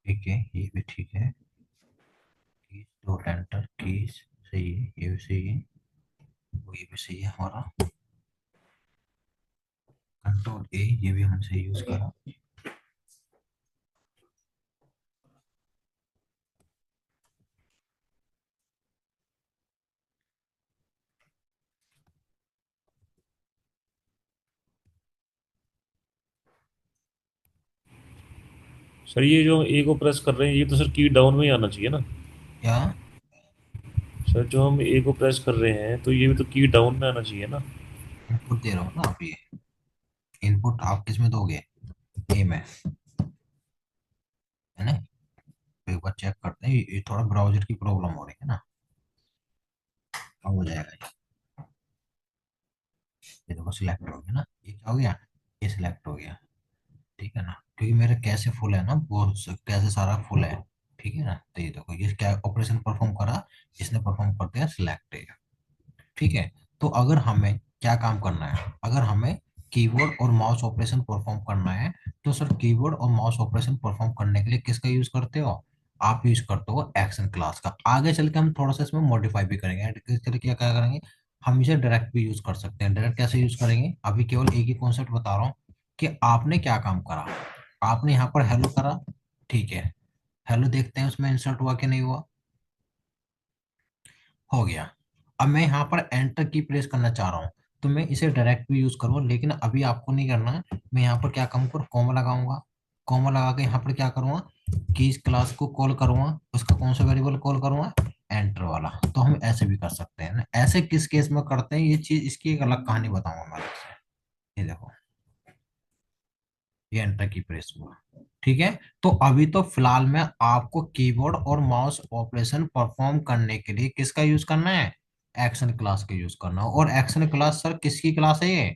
ठीक है, ये भी ठीक है। कीज डॉट एंटर, कीज सही है, ये भी सही है, ये भी सही है हमारा। कंट्रोल ए ये भी हमने सही यूज करा। सर ये जो ए को प्रेस कर रहे हैं ये तो सर की डाउन में ही आना चाहिए ना। क्या, सर जो हम ए को प्रेस कर रहे हैं तो ये भी तो की डाउन में आना चाहिए ना। इनपुट दे रहा हूँ ना आप, ये इनपुट आप किस में दोगे, ए में, है ना। तो एक बार चेक करते हैं, ये थोड़ा ब्राउजर की प्रॉब्लम हो रही है ना। अब हो जाएगा ये देखो सिलेक्ट हो गया ना, ये क्या हो गया, ये सिलेक्ट हो गया। ठीक है ना, क्योंकि मेरा कैसे फुल है ना, वो कैसे सारा फुल है। ठीक है ना, तो ये देखो ये क्या ऑपरेशन परफॉर्म करा, इसने परफॉर्म कर दिया सिलेक्ट। ठीक है, तो अगर हमें क्या काम करना है, अगर हमें कीबोर्ड और माउस ऑपरेशन परफॉर्म करना है, तो सर कीबोर्ड और माउस ऑपरेशन परफॉर्म करने के लिए किसका यूज करते हो, आप यूज करते हो एक्शन क्लास का। आगे चल के हम थोड़ा सा इसमें मॉडिफाई भी करेंगे, किस तरीके क्या क्या करेंगे, हम इसे डायरेक्ट भी यूज कर सकते हैं। डायरेक्ट कैसे यूज करेंगे, अभी केवल एक ही कॉन्सेप्ट बता रहा हूँ कि आपने क्या काम करा। आपने यहाँ पर हेलो करा, ठीक है, हेलो देखते हैं उसमें इंसर्ट हुआ कि नहीं हुआ, हो गया। अब मैं यहाँ पर एंटर की प्रेस करना चाह रहा हूँ, तो मैं इसे डायरेक्ट भी यूज करूँ, लेकिन अभी आपको नहीं करना है। मैं यहाँ पर क्या करूँ, कॉमा लगाऊंगा। कॉमा लगा के यहाँ पर क्या करूँगा, कि इस क्लास को कॉल करूंगा, उसका कौन सा वेरिएबल कॉल करूंगा, एंटर वाला। तो हम ऐसे भी कर सकते हैं ना। ऐसे किस केस में करते हैं ये चीज, इसकी एक अलग कहानी बताऊंगा मैं आपसे। ये देखो, ये एंटर की प्रेस हुआ। ठीक है, तो अभी तो फिलहाल में आपको कीबोर्ड और माउस ऑपरेशन परफॉर्म करने के लिए किसका यूज करना है, एक्शन क्लास का यूज करना है। और एक्शन क्लास सर किसकी क्लास है, ये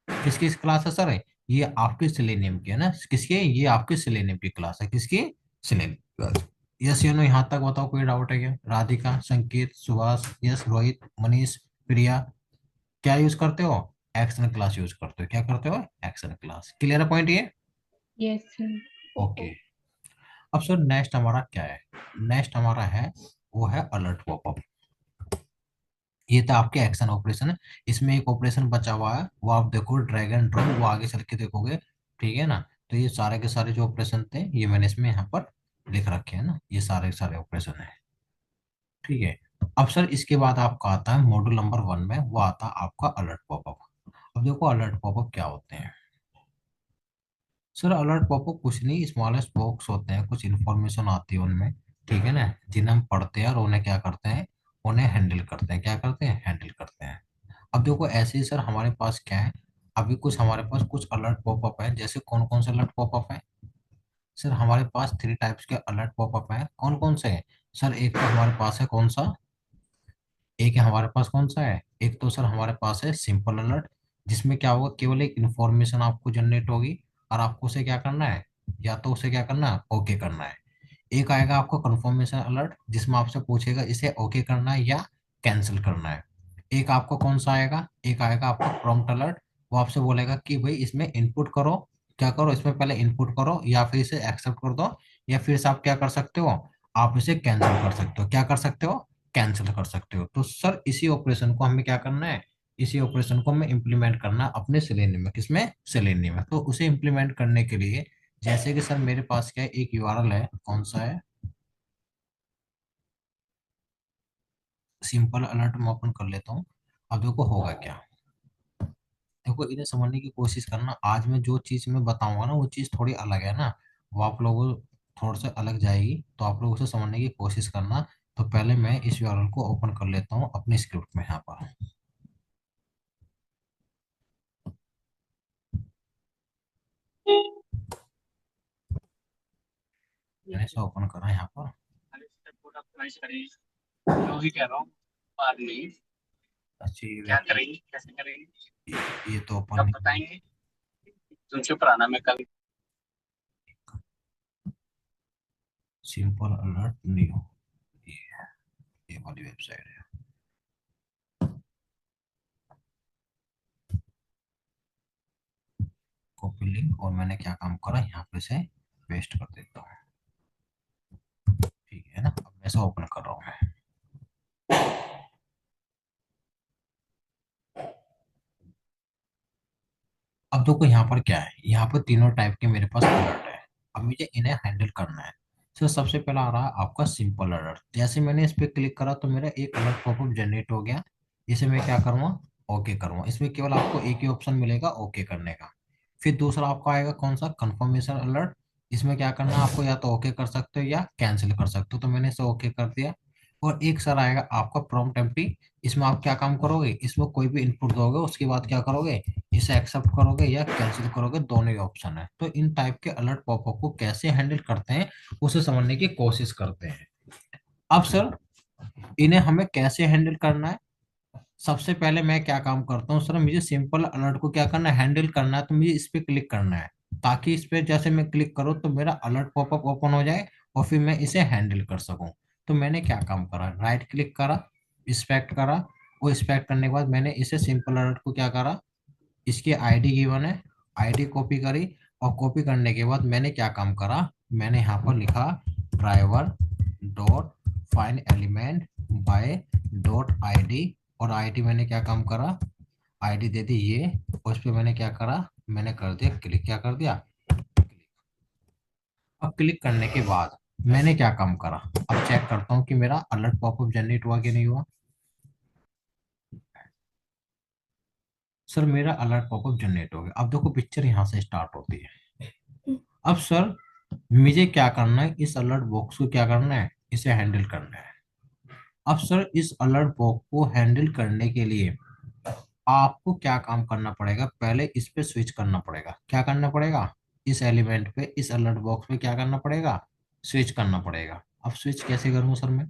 किसकी क्लास है सर, ये आपके सिलेनियम की है ना। किसकी, ये आपके सिलेनियम की क्लास है, किसकी, सिलेनियम क्लास। यस या नो, यहाँ तक बताओ, कोई डाउट है क्या, राधिका, संकेत, सुभाष, यस, रोहित, मनीष, प्रिया, क्या यूज करते हो, एक्शन क्लास यूज करते हो, क्या करते हो, एक्शन क्लास। क्लियर है पॉइंट ये, यस सर। ओके। अब सर नेक्स्ट हमारा क्या है, नेक्स्ट हमारा है, वो है अलर्ट पॉपअप। ये तो आपके एक्शन ऑपरेशन है, इसमें एक ऑपरेशन बचा हुआ है, वो आप देखो ड्रैग एंड ड्रॉप, वो आगे चल के देखोगे। ठीक है ना, तो ये सारे के सारे जो ऑपरेशन थे ये मैंने इसमें यहाँ पर लिख रखे हैं ना, ये सारे के सारे ऑपरेशन है। ठीक है, अब सर इसके बाद आपका आता है मॉड्यूल नंबर 1 में, वो आता है आपका अलर्ट पॉपअप। अब देखो अलर्ट पॉपअप क्या होते हैं। सर अलर्ट पॉपअप कुछ नहीं, स्मॉलेस्ट बॉक्स होते हैं, कुछ इन्फॉर्मेशन आती है उनमें। ठीक है ना, जिन्हें हम पढ़ते हैं और उन्हें क्या करते हैं, उन्हें हैंडल करते हैं, क्या करते हैं, हैंडल करते हैं। अब देखो ऐसे ही सर हमारे पास क्या है, अभी कुछ हमारे पास कुछ अलर्ट पॉपअप है। जैसे कौन कौन से अलर्ट पॉपअप है, सर हमारे पास 3 टाइप्स के अलर्ट पॉपअप है। कौन कौन से है सर, एक तो हमारे पास है कौन सा, एक है हमारे पास कौन सा है, एक तो सर हमारे पास है सिंपल अलर्ट, जिसमें क्या होगा, केवल एक इन्फॉर्मेशन आपको जनरेट होगी और आपको उसे क्या करना है, या तो उसे क्या करना है, ओके करना है। एक आएगा आपको कंफर्मेशन अलर्ट, जिसमें आपसे पूछेगा इसे ओके करना है या कैंसिल करना है। एक आपको कौन सा आएगा, एक आएगा आपका प्रॉम्प्ट अलर्ट। वो आपसे बोलेगा कि भाई इसमें इनपुट करो, क्या करो इसमें पहले इनपुट करो, या फिर इसे एक्सेप्ट कर दो, या फिर से आप क्या कर सकते हो, आप इसे कैंसिल कर सकते हो। क्या कर सकते हो, कैंसिल कर सकते हो। तो सर इसी ऑपरेशन को हमें क्या करना है, इसी ऑपरेशन को हमें इम्प्लीमेंट करना है अपने सेलेनियम में। किसमें, सेलेनियम में। तो उसे इम्प्लीमेंट करने के लिए जैसे कि सर मेरे पास क्या है, एक यूआरएल है, कौन सा है, सिंपल अलर्ट में ओपन कर लेता हूँ। अब देखो होगा क्या, देखो इन्हें समझने की कोशिश करना। आज मैं जो चीज मैं बताऊंगा ना वो चीज थोड़ी अलग है ना, वो आप लोगों को थोड़ा सा अलग जाएगी, तो आप लोग उसे समझने की कोशिश करना। तो पहले मैं इस यूआरएल को ओपन कर लेता हूँ अपने स्क्रिप्ट में यहाँ पर। मैंने इसे ओपन करा यहाँ पर। जो भी कह रहा हूँ, बाद में अच्छा ये क्या करेंगे, कैसे करेंगे, ये तो कब ओपन, बताएंगे। तुम चुप रहना, मैं कल। सिंपल अलर्ट न्यू, ये है, ये वाली वेबसाइट है। कॉपी लिंक, और मैंने क्या काम करा, यहाँ पे से पेस्ट कर देता हूँ। ठीक है ना, अब मैं इसे ओपन कर रहा हूँ। अब देखो यहाँ पर क्या है, यहाँ पर तीनों टाइप के मेरे पास अलर्ट है। अब मुझे इन्हें हैंडल करना है। तो सबसे पहला आ रहा है आपका सिंपल अलर्ट। जैसे मैंने इस पे क्लिक करा तो मेरा एक अलर्ट पॉपअप जनरेट हो गया। इसे मैं क्या करूँगा, ओके करूँगा। इसमें केवल आपको एक ही ऑप्शन मिलेगा ओके करने का। फिर दूसरा आपका आएगा कौन सा, कंफर्मेशन अलर्ट। इसमें क्या करना है आपको, या तो ओके कर सकते हो या कैंसिल कर सकते हो। तो मैंने इसे ओके कर दिया। और एक सर आएगा आपका प्रॉम्प्ट एम्प्टी। इसमें आप क्या काम करोगे, इसमें कोई भी इनपुट दोगे, उसके बाद क्या करोगे, इसे एक्सेप्ट करोगे या कैंसिल करोगे, दोनों ही ऑप्शन है। तो इन टाइप के अलर्ट पॉपअप को कैसे हैंडल करते हैं उसे समझने की कोशिश करते हैं। अब सर इन्हें हमें कैसे हैंडल करना है, सबसे पहले मैं क्या काम करता हूँ सर, मुझे सिंपल अलर्ट को क्या करना है, हैंडल करना है। तो मुझे इस पे क्लिक करना है, ताकि इस पे जैसे मैं क्लिक करूँ तो मेरा अलर्ट पॉपअप ओपन हो जाए और फिर मैं इसे हैंडल कर सकूं। तो मैंने क्या काम करा, राइट क्लिक करा, इंस्पेक्ट करा, और इंस्पेक्ट करने के बाद मैंने इसे सिंपल अलर्ट को क्या करा, इसकी आईडी गिवन है, आईडी कॉपी करी। और कॉपी करने के बाद मैंने क्या काम करा, मैंने यहाँ पर लिखा driver dot find element by dot ID. और आईडी मैंने क्या काम करा, आईडी दे दी ये। उस पर मैंने क्या करा, मैंने कर दिया क्लिक। क्या कर दिया, अब क्लिक करने के बाद मैंने क्या काम करा, अब चेक करता हूँ कि मेरा अलर्ट पॉपअप जनरेट हुआ कि नहीं हुआ। सर मेरा अलर्ट पॉपअप जनरेट हो गया। अब देखो पिक्चर यहाँ से स्टार्ट होती है। अब सर मुझे क्या करना है, इस अलर्ट बॉक्स को क्या करना है, इसे हैंडल करना है। अब सर इस अलर्ट बॉक्स को हैंडल करने के लिए आपको क्या काम करना पड़ेगा, पहले इस पे स्विच करना पड़ेगा। क्या करना पड़ेगा, इस एलिमेंट पे, इस अलर्ट बॉक्स पे क्या करना पड़ेगा, स्विच करना पड़ेगा। अब स्विच कैसे करूँ सर मैं,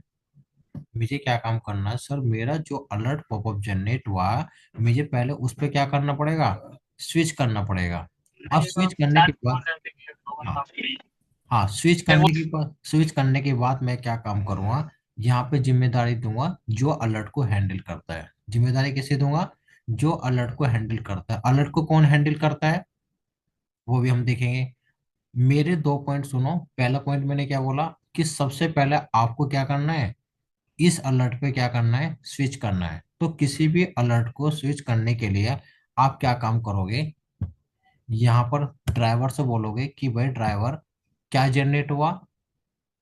मुझे क्या काम करना है सर, मेरा जो अलर्ट पॉपअप जनरेट हुआ मुझे पहले उस पे क्या करना पड़ेगा, स्विच करना पड़ेगा। अब स्विच करने के बाद, हाँ हाँ, स्विच करने के बाद मैं क्या काम करूंगा, यहाँ पे जिम्मेदारी दूंगा जो अलर्ट को हैंडल करता है। जिम्मेदारी किसे दूंगा, जो अलर्ट को हैंडल करता है। अलर्ट को कौन हैंडल करता है वो भी हम देखेंगे। मेरे दो पॉइंट सुनो। पहला पॉइंट मैंने क्या बोला कि सबसे पहले आपको क्या करना है, इस अलर्ट पे क्या करना है, स्विच करना है। तो किसी भी अलर्ट को स्विच करने के लिए आप क्या काम करोगे, यहाँ पर ड्राइवर से बोलोगे कि भाई ड्राइवर क्या जनरेट हुआ,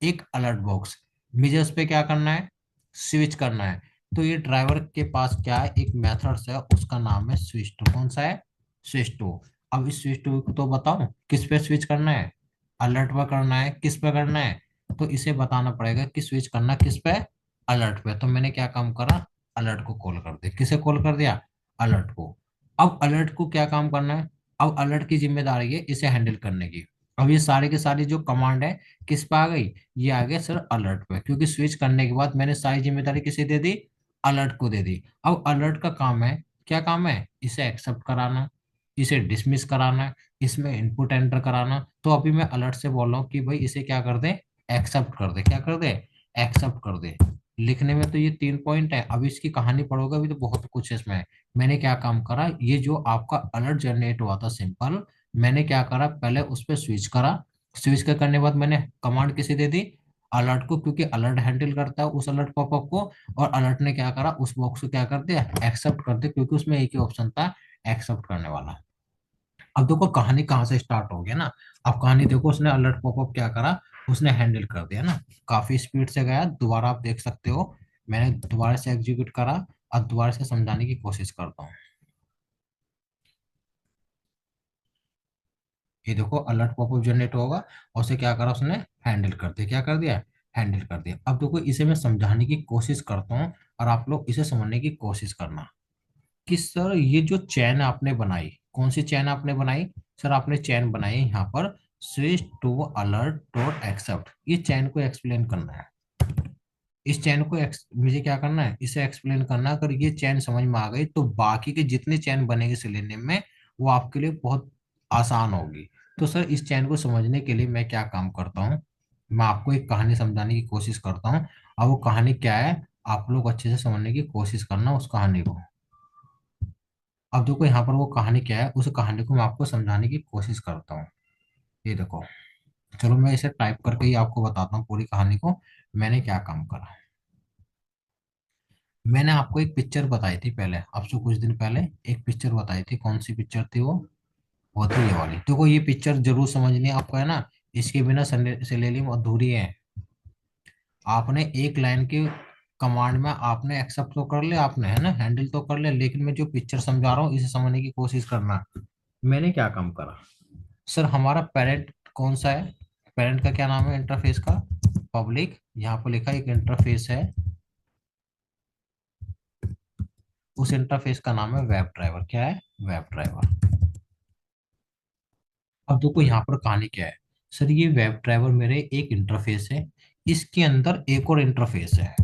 एक अलर्ट बॉक्स। मुझे उस पे क्या करना है, स्विच करना है। तो ये ड्राइवर के पास क्या है, एक मेथड्स है, उसका नाम है स्विच टू। कौन सा है, स्विच टू। अब इस स्विच टू तो बताओ किस पे स्विच करना है, अलर्ट पर करना है, किस पे करना है। तो इसे बताना पड़ेगा कि स्विच करना किस पे, अलर्ट पे। तो मैंने क्या काम करा, अलर्ट को कॉल कर दिया। किसे कॉल कर दिया, अलर्ट को। अब अलर्ट को क्या काम करना है, अब अलर्ट की जिम्मेदारी है इसे हैंडल करने की। अब ये सारी की सारी जो कमांड है किस पे आ गई, ये आ गया सर अलर्ट पे, क्योंकि स्विच करने के बाद मैंने सारी जिम्मेदारी किसे दे दी, अलर्ट को दे दी। अब अलर्ट का काम है, क्या काम है, इसे एक्सेप्ट कराना, इसे डिसमिस कराना, इसमें इनपुट एंटर कराना। तो अभी मैं अलर्ट से बोल रहा हूँ कि भाई इसे क्या कर दे, एक्सेप्ट कर दे। क्या कर दे, एक्सेप्ट कर दे। लिखने में तो ये 3 पॉइंट है, अभी इसकी कहानी पढ़ोगे अभी तो बहुत कुछ है इसमें। मैंने क्या काम करा, ये जो आपका अलर्ट जनरेट हुआ था सिंपल, मैंने क्या करा, पहले उस पर स्विच करा। स्विच करने के बाद मैंने कमांड किसे दे दी, अलर्ट को, क्योंकि अलर्ट हैंडल करता है उस अलर्ट पॉपअप को। और अलर्ट ने क्या करा, उस बॉक्स को क्या कर दिया, एक्सेप्ट कर दिया, क्योंकि उसमें एक ही ऑप्शन था एक्सेप्ट करने वाला। अब देखो कहानी कहाँ से स्टार्ट हो गया ना। अब कहानी देखो, उसने अलर्ट पॉपअप क्या करा, उसने हैंडल कर दिया ना, काफी स्पीड से गया। दोबारा आप देख सकते हो, मैंने दोबारा से एग्जीक्यूट करा। अब दोबारा से समझाने की कोशिश करता हूँ। ये देखो अलर्ट पॉपअप जनरेट होगा, और उसे क्या करा, उसने हैंडल कर दिया। क्या कर दिया, हैंडल कर दिया। अब देखो इसे मैं समझाने की कोशिश करता हूँ, और आप लोग इसे समझने की कोशिश करना कि सर ये जो चैन आपने बनाई, कौन सी चैन आपने बनाई। सर आपने चैन बनाई यहाँ पर, switch to alert dot accept, ये चैन को एक्सप्लेन करना है। इस चैन को मुझे क्या करना है, इसे एक्सप्लेन करना है। अगर ये चैन समझ में आ गई तो बाकी के जितने चैन बनेंगे सिलेनियम में, वो आपके लिए बहुत आसान होगी। तो सर इस चैन को समझने के लिए मैं क्या काम करता हूँ, मैं आपको एक कहानी समझाने की कोशिश करता हूँ। अब वो कहानी क्या है, आप लोग अच्छे से समझने की कोशिश करना उस कहानी को। अब देखो यहाँ पर वो कहानी क्या है, उस कहानी को मैं आपको समझाने की कोशिश करता हूँ। ये देखो, चलो मैं इसे टाइप करके ही आपको बताता हूँ पूरी कहानी को, मैंने क्या काम करा। मैंने आपको एक पिक्चर बताई थी पहले, आपसे कुछ दिन पहले एक पिक्चर बताई थी। कौन सी पिक्चर थी वो थी ये वाली। देखो ये पिक्चर जरूर समझनी है आपको, है ना। इसके बिना सेलेनियम अधूरी है। आपने एक लाइन के कमांड में आपने एक्सेप्ट तो कर लिया आपने, है ना, हैंडल तो कर लिया, लेकिन मैं जो पिक्चर समझा रहा हूँ इसे समझने की कोशिश करना। मैंने क्या काम करा, सर हमारा पेरेंट कौन सा है, पेरेंट का क्या नाम है इंटरफेस का, पब्लिक। यहाँ पर लिखा एक इंटरफेस है, उस इंटरफेस का नाम है वेब ड्राइवर। क्या है, वेब ड्राइवर। अब देखो यहाँ पर कहानी क्या है, सर ये वेब ड्राइवर मेरे एक इंटरफेस है, इसके अंदर एक और इंटरफेस है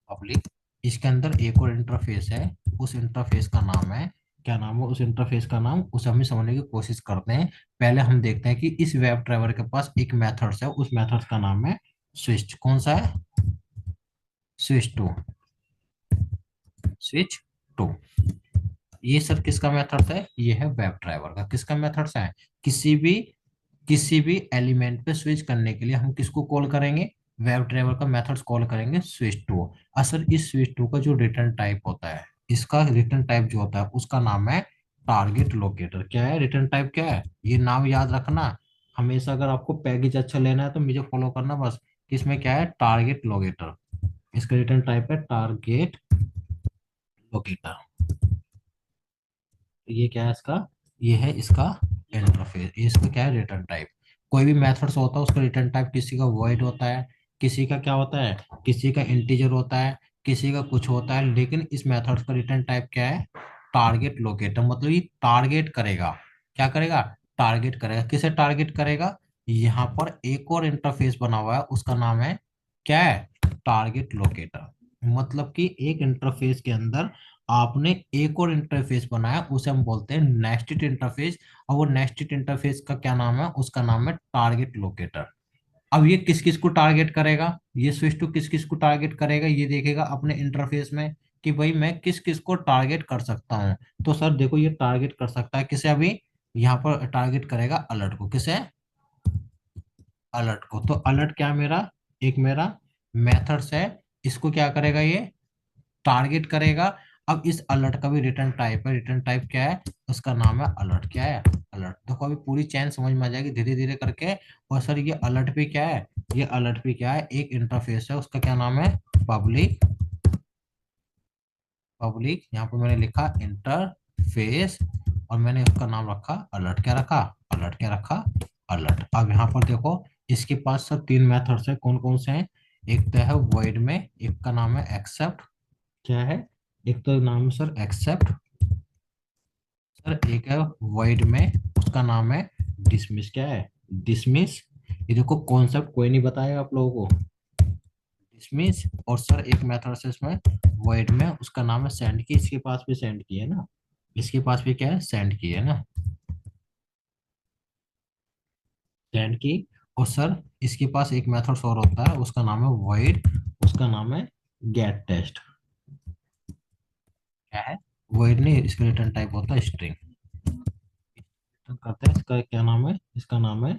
पब्लिक, इसके अंदर एक और इंटरफेस है। उस इंटरफेस का नाम है, क्या नाम है उस इंटरफेस का नाम, उसे हम समझने की कोशिश करते हैं। पहले हम देखते हैं कि इस वेब ड्राइवर के पास एक मेथड्स है, उस मेथड्स का नाम है स्विच। कौन सा है, स्विच टू, स्विच टू। ये सर किसका मेथड्स है, ये है वेब ड्राइवर का। किसका मेथड्स है, किसी भी किसी भी एलिमेंट पे स्विच करने के लिए हम किसको कॉल करेंगे, वेब ड्राइवर का मेथड्स कॉल करेंगे स्विच टू। असल इस स्विच टू का जो रिटर्न टाइप होता है, इसका रिटर्न टाइप जो होता है उसका नाम है टारगेट लोकेटर। क्या है रिटर्न टाइप, क्या है, ये नाम याद रखना हमेशा। अगर आपको पैकेज अच्छा लेना है तो मुझे फॉलो करना बस, कि इसमें क्या है, टारगेट लोकेटर। इसका रिटर्न टाइप है टारगेट लोकेटर। ये क्या है इसका, ये है इसका इंटरफेस, ये इसका क्या है, रिटर्न टाइप। कोई भी मेथड्स होता है उसका रिटर्न टाइप, किसी का वॉइड होता है, किसी का क्या होता है, किसी का इंटीजर होता है, किसी का कुछ होता है। लेकिन इस मेथड्स का रिटर्न टाइप क्या है, टारगेट लोकेटर। मतलब ये टारगेट करेगा, क्या करेगा, टारगेट करेगा। किसे टारगेट करेगा, यहाँ पर एक और इंटरफेस बना हुआ है, उसका नाम है, क्या है, टारगेट लोकेटर। मतलब कि एक इंटरफेस के अंदर आपने एक और इंटरफेस बनाया, उसे हम बोलते हैं नेक्स्ट इंटरफेस। और वो नेक्स्ट इंटरफेस का क्या नाम है, उसका नाम है टारगेट लोकेटर। अब ये किस किस को टारगेट करेगा, ये स्विच टू किस किस को टारगेट करेगा, ये देखेगा अपने इंटरफेस में कि भाई मैं किस किस को टारगेट कर सकता हूँ। तो सर देखो ये टारगेट कर सकता है किसे, अभी यहाँ पर टारगेट करेगा अलर्ट को। किसे, अलर्ट को। तो अलर्ट क्या है मेरा, एक मेरा मेथड्स है, इसको क्या करेगा, ये टारगेट करेगा। अब इस अलर्ट का भी रिटर्न टाइप है, रिटर्न टाइप क्या है, उसका नाम है अलर्ट। क्या है, अलर्ट। देखो अभी पूरी चैन समझ में आ जाएगी धीरे धीरे करके। और सर ये अलर्ट भी क्या है, ये अलर्ट भी क्या है, एक इंटरफेस है, उसका क्या नाम है, पब्लिक। पब्लिक यहाँ पे मैंने लिखा इंटरफेस, और मैंने उसका नाम रखा अलर्ट। क्या रखा, अलर्ट। क्या रखा, अलर्ट। अब यहाँ पर देखो इसके पास सब तीन मेथड्स हैं, कौन कौन से हैं, एक तो है void में, एक का नाम है एक्सेप्ट। क्या है, एक तो नाम है सर एक्सेप्ट, सर एक है void में, उसका नाम है डिसमिस। क्या है, डिसमिस। ये देखो कॉन्सेप्ट कोई नहीं बताएगा आप लोगों को, डिसमिस। और सर एक मेथड है इसमें void में, उसका नाम है सेंड की। इसके पास भी सेंड की है ना, इसके पास भी क्या है, सेंड की है ना, सेंड की। और सर इसके पास एक मेथड और होता है, उसका नाम है void, उसका नाम है गेट टेस्ट। क्या है? void नहीं, इसका रिटर्न टाइप होता है स्ट्रिंग। करते हैं, इसका क्या नाम है? इसका नाम है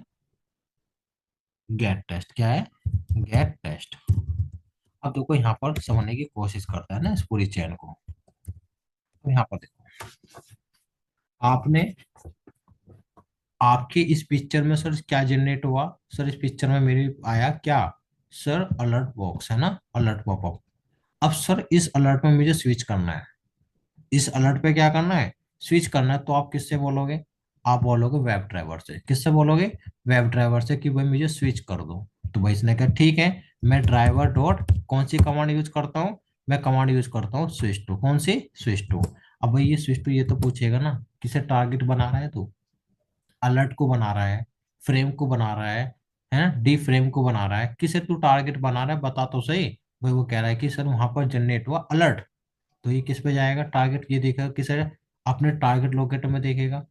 गेट टेस्ट। क्या है? Get text. अब देखो यहाँ पर समझने की कोशिश करता है ना इस पूरी चेन को। तो यहाँ पर देखो, आपने आपके इस पिक्चर में सर क्या जनरेट हुआ? सर इस पिक्चर में मेरे आया क्या? सर अलर्ट बॉक्स है ना, अलर्ट पॉपअप। अब सर इस अलर्ट में मुझे स्विच करना है, इस अलर्ट पे क्या करना है? स्विच करना है। तो आप किससे बोलोगे? आप बोलोगे वेब ड्राइवर से। किससे बोलोगे? वेब ड्राइवर से कि भाई मुझे स्विच कर दो। तो भाई इसने कहा ठीक है, मैं ड्राइवर डॉट कौन सी कमांड यूज करता हूँ? मैं कमांड यूज करता हूँ स्विच टू। कौन सी? Switch to. अब भाई ये स्विच टू ये तो पूछेगा ना, किसे टारगेट बना रहा है तू? अलर्ट को बना रहा है, फ्रेम को बना रहा है डी फ्रेम को बना रहा है, किसे तू टारगेट बना रहा है बता तो सही। भाई वो कह रहा है कि सर वहां पर जनरेट हुआ अलर्ट। तो ये किस पे जाएगा? टारगेट ये देखेगा किसे? अपने टारगेट लोकेटर में देखेगा।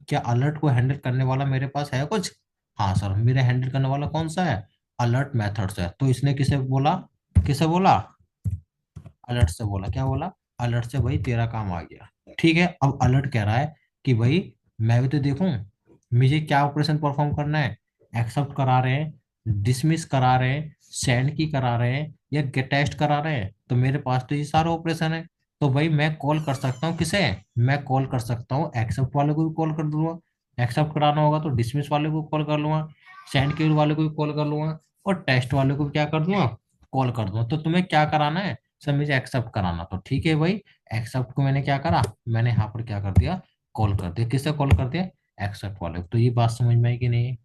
क्या अलर्ट को हैंडल करने वाला मेरे पास है कुछ? हाँ सर, मेरे हैंडल करने वाला कौन सा है? अलर्ट मेथड्स है। तो इसने किसे बोला? किसे बोला? अलर्ट से बोला। क्या बोला? अलर्ट से भाई तेरा काम आ गया। ठीक है, अब अलर्ट कह रहा है कि भाई मैं भी तो देखूं, मुझे क्या ऑपरेशन परफॉर्म करना है? एक्सेप्ट करा रहे हैं, डिसमिस करा रहे हैं, सेंड की करा रहे हैं, या गेट टेस्ट करा रहे हैं? तो मेरे पास तो ये सारा ऑपरेशन है। तो भाई मैं कॉल कर सकता हूँ किसे? मैं कॉल कर सकता हूँ एक्सेप्ट वाले को भी कॉल कर दूंगा, एक्सेप्ट कराना होगा तो डिसमिस वाले को कॉल कर लूंगा, सेंड के वाले को भी कॉल कर लूंगा, और टेस्ट वाले को भी क्या कर दूंगा? कॉल कर दूंगा। तो तुम्हें क्या कराना है? सर मुझे एक्सेप्ट कराना। तो ठीक है भाई, एक्सेप्ट को मैंने क्या करा? मैंने यहाँ पर क्या कर दिया? कॉल कर दिया। किससे कॉल कर दिया? एक्सेप्ट वाले को। तो ये बात समझ में आई कि नहीं?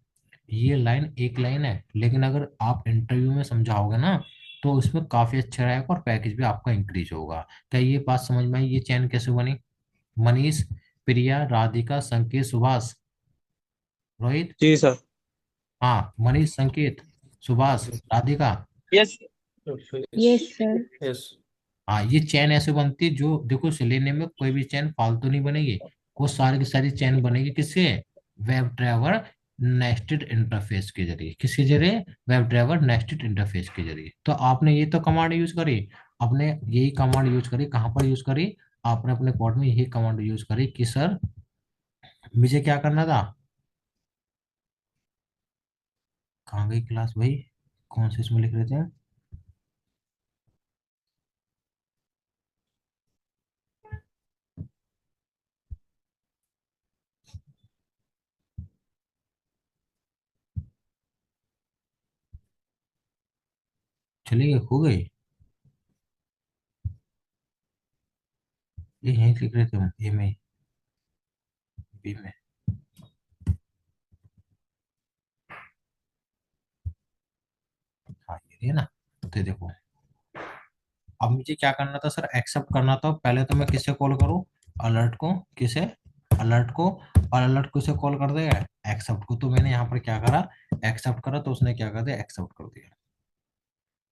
ये लाइन एक लाइन है, लेकिन अगर आप इंटरव्यू में समझाओगे ना तो उसमें काफी अच्छा रहेगा और पैकेज भी आपका इंक्रीज होगा। क्या ये बात समझ में आई? ये चैन कैसे बनी? मनीष, प्रिया, राधिका, संकेत, सुभाष, रोहित। जी सर। हाँ, मनीष, संकेत, Subhash, Radhika. Yes. Yes sir. Yes. हाँ, ये चैन ऐसे बनती है जो देखो सिलेने में कोई भी चैन फालतू नहीं बनेगी। वो सारी की सारी चैन बनेगी किससे? वेब ड्राइवर नेस्टेड इंटरफेस के जरिए। किसके जरिए? वेब ड्राइवर नेस्टेड इंटरफेस के जरिए। तो आपने ये तो कमांड यूज करी, आपने यही कमांड यूज करी। कहाँ पर यूज करी? आपने अपने कोड में यही कमांड यूज करी कि सर मुझे क्या करना था? कहाँ गई क्लास भाई? कौन से इसमें लिख रहे थे? चलिए गए, खो गई। ये यहीं लिख रहे थे हम, ए में, बी में। हाँ ये है ना। तो देखो, अब मुझे क्या करना था सर? एक्सेप्ट करना था। पहले तो मैं किससे कॉल करूं? अलर्ट को। किसे? अलर्ट को। और अलर्ट को से कॉल कर देगा एक्सेप्ट को। तो मैंने यहाँ पर क्या करा? एक्सेप्ट करा, तो उसने क्या कर दिया? एक्सेप्ट कर दिया।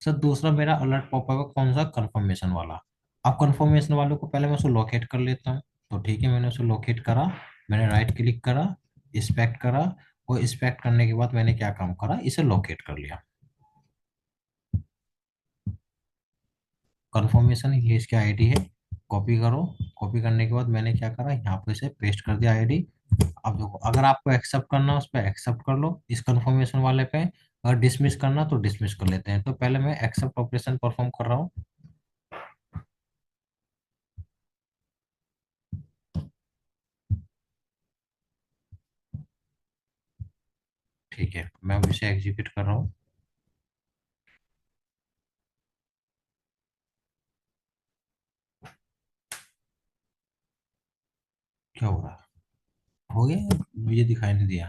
सर दूसरा मेरा अलर्ट पॉप अप कौन सा? कंफर्मेशन वाला। अब कंफर्मेशन वाले को पहले मैं उसे लोकेट कर लेता हूँ। तो ठीक है, मैंने उसे लोकेट करा, मैंने राइट क्लिक करा, इंस्पेक्ट करा, और इंस्पेक्ट करने के बाद मैंने क्या काम करा? इसे लोकेट कर लिया। कंफर्मेशन ये इसकी आईडी है। कॉपी करो। कॉपी करने के बाद मैंने क्या करा? यहाँ पे इसे पेस्ट कर दिया आईडी। अब देखो, अगर आपको एक्सेप्ट करना उस पर एक्सेप्ट कर लो इस कंफर्मेशन वाले पे, अगर डिसमिस करना तो डिसमिस कर लेते हैं। तो पहले मैं एक्सेप्ट ऑपरेशन परफॉर्म कर रहा हूँ। ठीक है, मैं अब इसे एग्जीक्यूट कर रहा हूँ। क्या हो रहा है? हो गया? मुझे दिखाई नहीं दिया।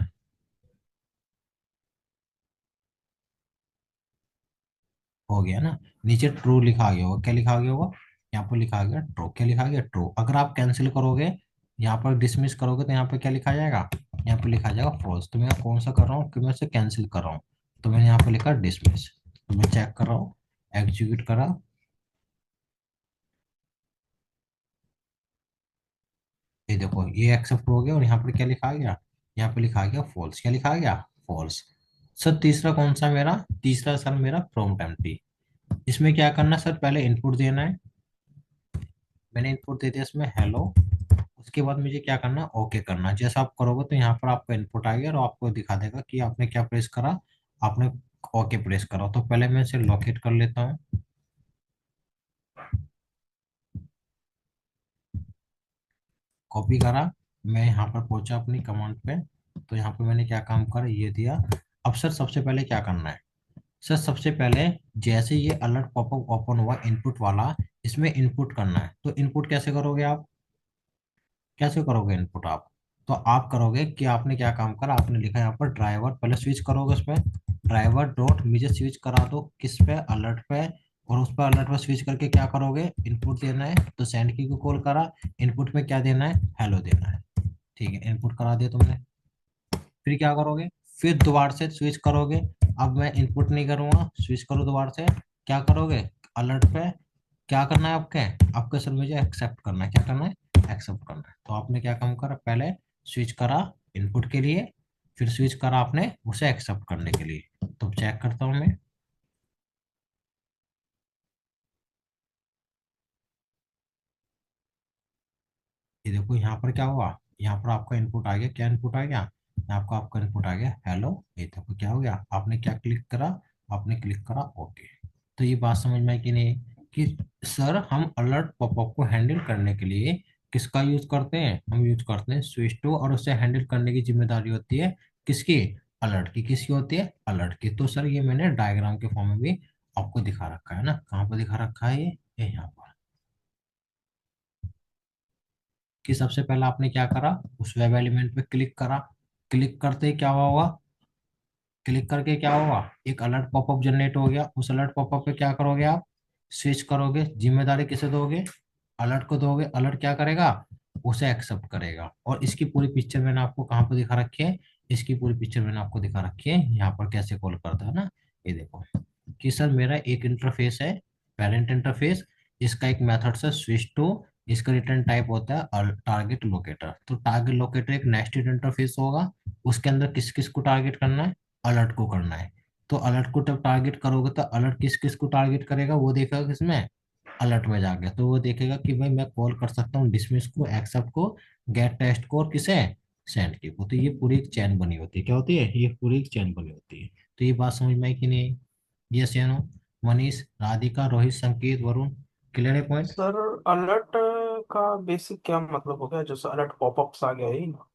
हो गया ना? नीचे ट्रू लिखा आ गया होगा। क्या लिखा आ गया होगा? यहाँ पर लिखा आ गया ट्रू। क्या लिखा आ गया? ट्रू। अगर आप कैंसिल करोगे, यहाँ पर डिसमिस करोगे, तो यहाँ पर क्या लिखा जाएगा? यहाँ पे लिखा जाएगा फॉल्स। तो मैं कौन सा कर रहा हूँ कि मैं इसे कैंसिल कर रहा हूँ? तो मैंने यहाँ पे लिखा डिसमिस। तो मैं चेक कर रहा हूँ, एग्जीक्यूट करा। ये देखो, ये एक्सेप्ट हो गया, और यहाँ पर क्या लिखा आ गया? यहाँ पे लिखा आ गया फॉल्स। क्या लिखा आ गया? फॉल्स। सर तीसरा कौन सा मेरा, तीसरा सर मेरा प्रॉम्प्ट एम्प्टी। इसमें क्या करना है सर, पहले इनपुट देना है। मैंने इनपुट दे दिया इसमें हेलो। उसके बाद मुझे क्या करना, ओके करना। जैसा आप करोगे तो यहाँ पर आपका इनपुट आ गया और आपको दिखा देगा कि आपने क्या प्रेस करा, आपने ओके प्रेस करा। तो पहले मैं इसे लोकेट कर लेता हूँ। कॉपी करा, मैं यहाँ पर पहुंचा अपनी कमांड पे। तो यहाँ पे मैंने क्या काम करा, ये दिया। अब सर सबसे पहले क्या करना है, सर सबसे पहले जैसे ये अलर्ट पॉपअप ओपन हुआ इनपुट वाला, इसमें इनपुट करना है। तो इनपुट कैसे करोगे आप, कैसे करोगे इनपुट आप, तो आप करोगे कि आपने क्या काम करा, आपने लिखा यहाँ पर ड्राइवर, पहले स्विच करोगे उस पर, ड्राइवर डॉट मुझे स्विच करा दो किस पे, अलर्ट पे। और उस पर अलर्ट पर स्विच करके क्या करोगे, इनपुट देना है। तो सेंड की को कॉल करा, इनपुट में क्या देना है, हेलो देना है। ठीक है, इनपुट करा दिया तुमने। फिर क्या करोगे, फिर दोबारा से स्विच करोगे। अब मैं इनपुट नहीं करूंगा, स्विच करो दोबारा से। क्या करोगे, अलर्ट पे क्या करना है आपके, आपके सर मुझे एक्सेप्ट करना है। क्या करना है, एक्सेप्ट करना है। तो आपने क्या काम करा, पहले स्विच करा इनपुट के लिए, फिर स्विच करा आपने उसे एक्सेप्ट करने के लिए। तो चेक करता हूँ मैं। ये देखो यहाँ पर क्या हुआ, यहाँ पर आपका इनपुट आ गया। क्या इनपुट आ गया, यहाँ आपका आपका इनपुट आ गया हेलो। ये देखो क्या हो गया, आपने क्या क्लिक करा, आपने क्लिक करा ओके। तो ये बात समझ में आई कि नहीं, कि सर हम अलर्ट पॉपअप को हैंडल करने के लिए किसका यूज करते हैं, हम यूज करते हैं स्विच टू। और उसे हैंडल करने की जिम्मेदारी होती है किसकी, अलर्ट की। किसकी होती है, अलर्ट की। तो सर ये मैंने डायग्राम के फॉर्म में भी आपको दिखा रखा है ना, कहाँ पर दिखा रखा है, ये यहाँ पर। कि सबसे पहला आपने क्या करा, उस वेब एलिमेंट पे क्लिक करा। क्लिक करते ही क्या हुआ, क्लिक करके क्या हुआ, एक अलर्ट पॉपअप जनरेट हो गया। उस अलर्ट पॉपअप पे क्या करोगे आप, स्विच करोगे। जिम्मेदारी किसे दोगे, अलर्ट को दोगे। अलर्ट क्या करेगा, उसे एक्सेप्ट करेगा। और इसकी पूरी पिक्चर मैंने आपको कहाँ पर दिखा रखी है, इसकी पूरी पिक्चर मैंने आपको दिखा रखी है यहाँ पर, कैसे कॉल करता है ना। ये देखो कि सर मेरा एक इंटरफेस है, पेरेंट इंटरफेस। इसका एक मेथड है स्विच टू। इसका रिटर्न टाइप होता है टारगेट लोकेटर। तो टारगेट लोकेटर एक नेस्टेड इंटरफेस होगा। उसके अंदर किस किस को टारगेट करना है, अलर्ट को करना है। तो अलर्ट को जब टारगेट करोगे तो अलर्ट किस किस को टारगेट करेगा, वो देखेगा किसमें, अलर्ट में जाके। तो वो देखेगा कि भाई मैं कॉल कर सकता हूँ डिसमिस को, एक्सेप्ट को, गेट टेस्ट को, और किसे, सेंड की को। तो ये पूरी एक चैन बनी होती है। क्या होती है, ये पूरी एक चैन बनी होती है। तो ये बात समझ में आई कि नहीं, यस या नो। मनीष, राधिका, रोहित, संकेत, वरुण, क्लियर है पॉइंट। सर अलर्ट का बेसिक क्या मतलब हो गया, जैसे अलर्ट पॉपअप्स आ गया ही ना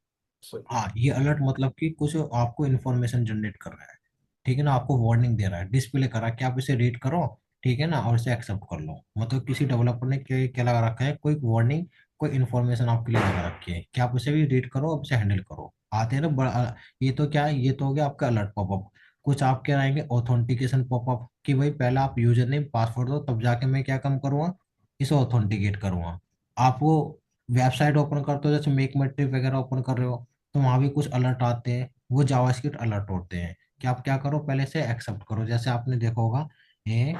सर। हाँ, ये अलर्ट मतलब कि कुछ आपको इन्फॉर्मेशन जनरेट कर रहा है। ठीक है ना, आपको वार्निंग दे रहा है, डिस्प्ले कर रहा है कि आप इसे रीड करो। ठीक है ना, और इसे एक्सेप्ट कर लो। मतलब किसी डेवलपर ने क्या क्या लगा रखा है, कोई वार्निंग, कोई इन्फॉर्मेशन आपके लिए लगा रखी है कि आप उसे भी रीड करो, आप इसे हैंडल करो। आते हैं ना ये तो क्या है, ये तो हो गया आपका अलर्ट पॉपअप। कुछ आपके आएंगे ऑथेंटिकेशन पॉपअप, कि भाई पहले आप यूजर नेम पासवर्ड दो, तब जाके मैं क्या काम करूंगा, इसे ऑथेंटिकेट करूंगा। आप वो वेबसाइट ओपन करते हो, जैसे मेक माई ट्रिप वगैरह ओपन कर रहे हो, तो वहां भी कुछ अलर्ट आते हैं, वो जावास्क्रिप्ट अलर्ट होते हैं। कि आप क्या करो, पहले से एक्सेप्ट करो। जैसे आपने देखा होगा, ये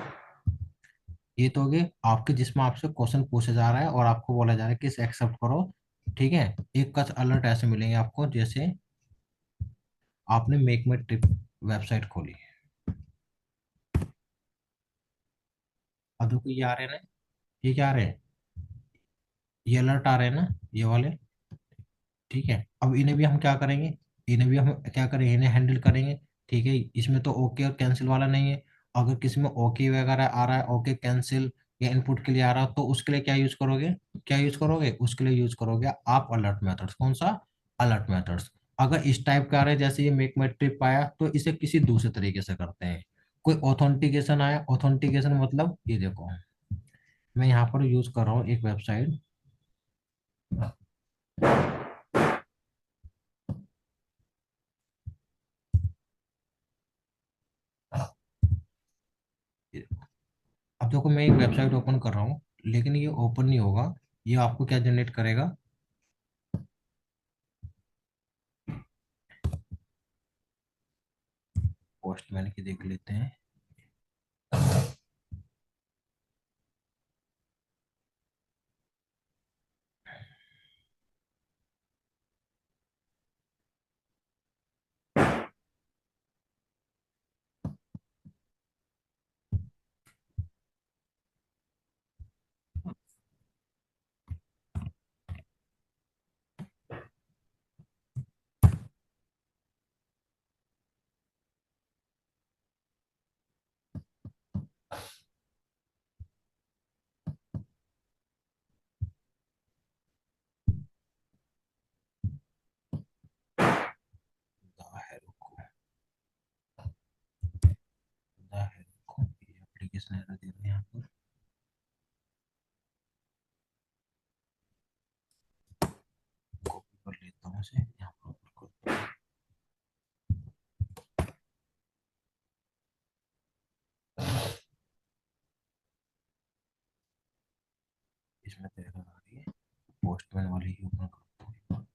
ये तो होगी आपके, जिसमें आपसे क्वेश्चन पूछा जा रहा है और आपको बोला जा रहा है कि इसे एक्सेप्ट करो। ठीक है, एक कुछ अलर्ट ऐसे मिलेंगे आपको, जैसे आपने मेक माई ट्रिप वेबसाइट खोली, अब देखो ये आ रहे हैं ना, ये क्या आ रहे हैं, ये अलर्ट आ रहे हैं ना, ये वाले। ठीक है, अब इन्हें भी हम क्या करेंगे, इन्हें भी हम क्या करेंगे, इन्हें हैंडल करेंगे। ठीक है, इसमें तो ओके और कैंसिल वाला नहीं है। अगर किसी में ओके वगैरह आ रहा है, ओके कैंसिल या इनपुट के लिए आ रहा है, तो उसके लिए क्या यूज करोगे, क्या यूज करोगे, उसके लिए यूज करोगे आप अलर्ट मेथड्स। कौन सा, अलर्ट मेथड्स। अगर इस टाइप का आ रहा है, जैसे ये मेक माई ट्रिप आया, तो इसे किसी दूसरे तरीके से करते हैं। कोई ऑथेंटिकेशन आया, ऑथेंटिकेशन मतलब ये देखो, मैं यहाँ पर यूज कर रहा हूँ एक वेबसाइट। अब देखो मैं एक वेबसाइट ओपन कर रहा हूँ, लेकिन ये ओपन नहीं होगा। ये आपको क्या जनरेट करेगा, पोस्टमैन की देख लेते हैं। एप्लीकेशन एरर दे रहे हैं यहाँ पर। कॉपी कर लेता हूँ इसे यहाँ पर। इसमें तो एरर आ रही है, पोस्टमैन वाली ही ओपन करता हूँ।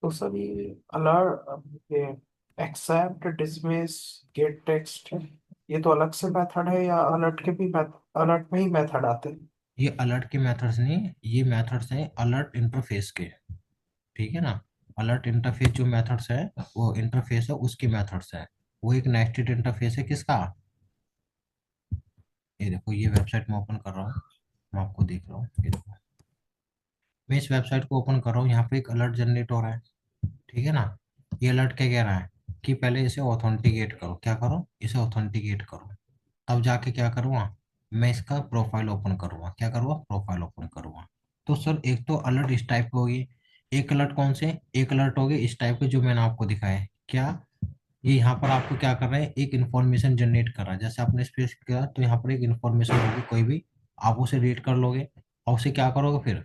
तो सर ये अलर्ट, ये एक्सेप्ट डिसमिस गेट टेक्स्ट, ये तो अलग से मेथड है या अलर्ट के भी अलर्ट में ही मेथड आते हैं? ये अलर्ट के मेथड्स नहीं, ये मेथड्स हैं अलर्ट इंटरफेस के, ठीक है ना। अलर्ट इंटरफेस जो मेथड्स है वो इंटरफेस है उसके मेथड्स है, वो एक नेस्टेड इंटरफेस है किसका। ये देखो ये वेबसाइट मैं ओपन कर रहा हूँ, मैं आपको दिख रहा हूँ, ये देखो मैं इस वेबसाइट को ओपन कर रहा हूँ, यहाँ पे एक अलर्ट जनरेट हो रहा है, ठीक है ना। ये अलर्ट क्या कह रहा है कि पहले इसे ऑथेंटिकेट करो, क्या करो, इसे ऑथेंटिकेट करो, तब जाके क्या करूँगा, मैं इसका प्रोफाइल ओपन करूँगा, क्या करूँगा, प्रोफाइल ओपन करूँगा। तो सर एक तो अलर्ट इस टाइप की होगी, एक अलर्ट कौन से, एक अलर्ट हो गए इस टाइप के जो मैंने आपको दिखाया है, क्या ये यहाँ पर आपको क्या कर रहा है, एक इन्फॉर्मेशन जनरेट कर रहा है, जैसे आपने स्पेस किया तो यहाँ पर एक इन्फॉर्मेशन होगी कोई भी, आप उसे रीड कर लोगे और उसे क्या करोगे, फिर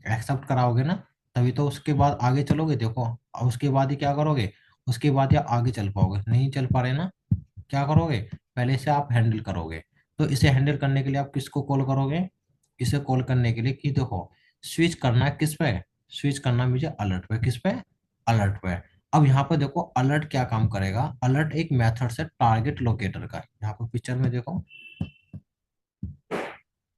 एक्सेप्ट कराओगे ना, तभी तो उसके बाद आगे चलोगे। देखो और उसके बाद ही क्या करोगे, उसके बाद ही आगे चल पाओगे, नहीं चल पा रहे ना, क्या करोगे, पहले से आप हैंडल करोगे। तो इसे हैंडल करने के लिए आप किसको कॉल करोगे, इसे कॉल करने के लिए कि देखो स्विच करना है किस पे, स्विच करना है मुझे अलर्ट पे, किस पे, अलर्ट पे। अब यहाँ पे देखो अलर्ट क्या काम करेगा, अलर्ट एक मेथड है टारगेट लोकेटर का, यहाँ पे पिक्चर में देखो,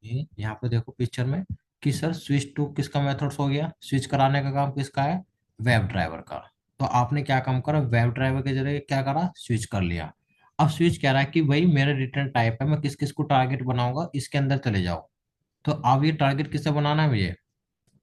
ये यहाँ पे देखो पिक्चर में कि सर स्विच टू किसका मेथड्स हो गया, स्विच कराने का काम किसका है, वेब ड्राइवर का। तो आपने क्या काम करा, वेब ड्राइवर के जरिए क्या करा, स्विच कर लिया। अब स्विच कह रहा है कि भाई मेरा रिटर्न टाइप है, मैं किस किस को टारगेट बनाऊंगा, इसके अंदर चले जाओ। तो अब ये टारगेट किससे बनाना है मुझे,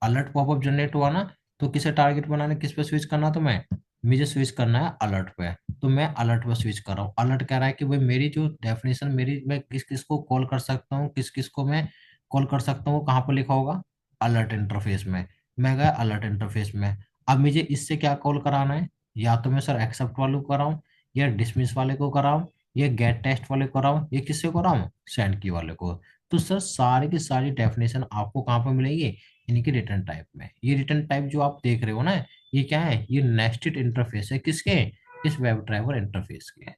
अलर्ट पॉपअप जनरेट हुआ ना, तो किसे टारगेट बनाने, किस पे स्विच करना, तो मैं, मुझे स्विच करना है अलर्ट पे। तो मैं अलर्ट पे स्विच कर रहा हूँ। अलर्ट कह रहा है कि भाई मेरी जो डेफिनेशन, मेरी मैं किस किस को कॉल कर सकता हूँ, किस किस को मैं कॉल कर सकता हूँ, कहाँ पर लिखा होगा, अलर्ट इंटरफेस में। मैं गया अलर्ट इंटरफेस में, अब मुझे इससे क्या कॉल कराना है, या तो मैं सर एक्सेप्ट वाले को कराऊं, या डिसमिस वाले को कराऊं, या गेट टेस्ट वाले को कराऊं, या किससे कराऊं, सेंड की वाले को। तो सर सारी की सारी डेफिनेशन आपको कहाँ पर मिलेगी, इनकी रिटर्न टाइप में। ये रिटर्न टाइप जो आप देख रहे हो ना, ये क्या है, ये नेस्टेड इंटरफेस है किसके, इस वेब ड्राइवर इंटरफेस के,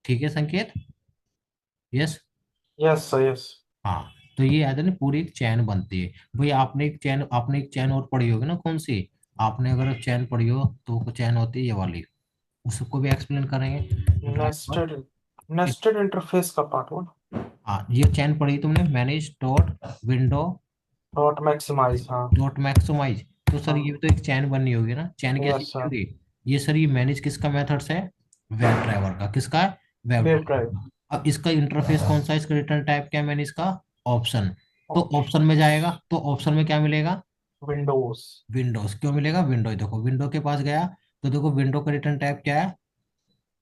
ठीक है संकेत, यस। Yes sir yes. हाँ, तो ये याद है ना, पूरी एक चैन बनती है। भाई आपने एक चैन और पढ़ी होगी ना, कौन सी, आपने अगर चैन पढ़ी हो तो वो चैन होती है ये वाली, उसको भी एक्सप्लेन करेंगे ड्राइवर। नेस्टेड नेस्टेड इंटरफेस का पार्ट वन। हाँ ये चैन पढ़ी तुमने, manage dot window dot maximise, हाँ। Dot maximise. तो सर ये हाँ। भी तो एक चैन बननी होगी ना, चैन कैसी यस बनी सर। होगी, ये सर ये मैनेज किसका मेथड्स है, वेब ड्राइवर का, किसका है, वेब वेब ड्राइवर ड्राइव। का। अब इसका इंटरफेस कौन सा है, इसका रिटर्न टाइप क्या है, मैंने इसका ऑप्शन, तो ऑप्शन में जाएगा, तो ऑप्शन में क्या मिलेगा, विंडोज। विंडोज, क्यों मिलेगा, विंडोज, देखो विंडो के पास गया, तो देखो विंडो का रिटर्न टाइप क्या है,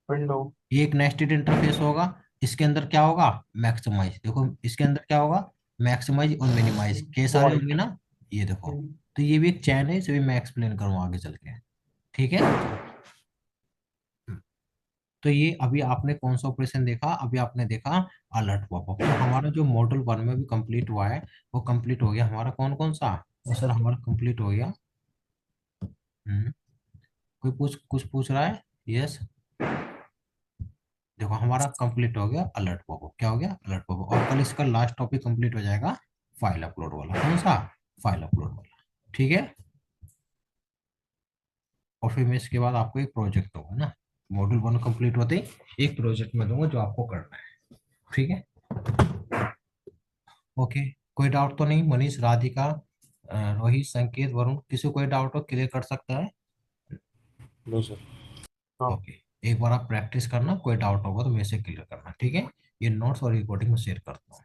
विंडो। ये एक नेस्टेड इंटरफेस होगा, इसके अंदर क्या होगा, मैक्सिमाइज, देखो इसके अंदर क्या होगा, मैक्सिमाइज और मिनिमाइज के सारे वॉइड। होंगे ना, ये देखो। तो ये भी एक चैन है, इसे भी मैं एक्सप्लेन करूंगा आगे चल के, ठीक है। तो ये अभी आपने कौन सा ऑपरेशन देखा, अभी आपने देखा अलर्ट पॉपअप। तो हमारा जो मॉड्यूल 1 में भी कंप्लीट हुआ है, वो कंप्लीट हो गया हमारा, कौन कौन सा, वो सर हमारा कंप्लीट हो गया। हम्म, कोई कुछ पूछ रहा है, यस। देखो हमारा कंप्लीट हो गया अलर्ट पॉपअप, क्या हो गया, अलर्ट पॉपअप। और कल इसका लास्ट टॉपिक कंप्लीट हो जाएगा, फाइल अपलोड वाला, कौन सा, फाइल अपलोड वाला, ठीक है। और फिर मैं इसके बाद आपको एक प्रोजेक्ट दूंगा ना, मॉड्यूल 1 कंप्लीट होते ही एक प्रोजेक्ट में दूंगा जो आपको करना है, ठीक है। ओके, कोई डाउट तो नहीं, मनीष, राधिका, रोहित, संकेत, वरुण, किसी को कोई डाउट हो क्लियर कर सकता है। No sir. हाँ। ओके, एक बार आप प्रैक्टिस करना, कोई डाउट होगा तो मेरे से क्लियर करना, ठीक है। ये नोट्स और रिकॉर्डिंग में शेयर करता हूँ।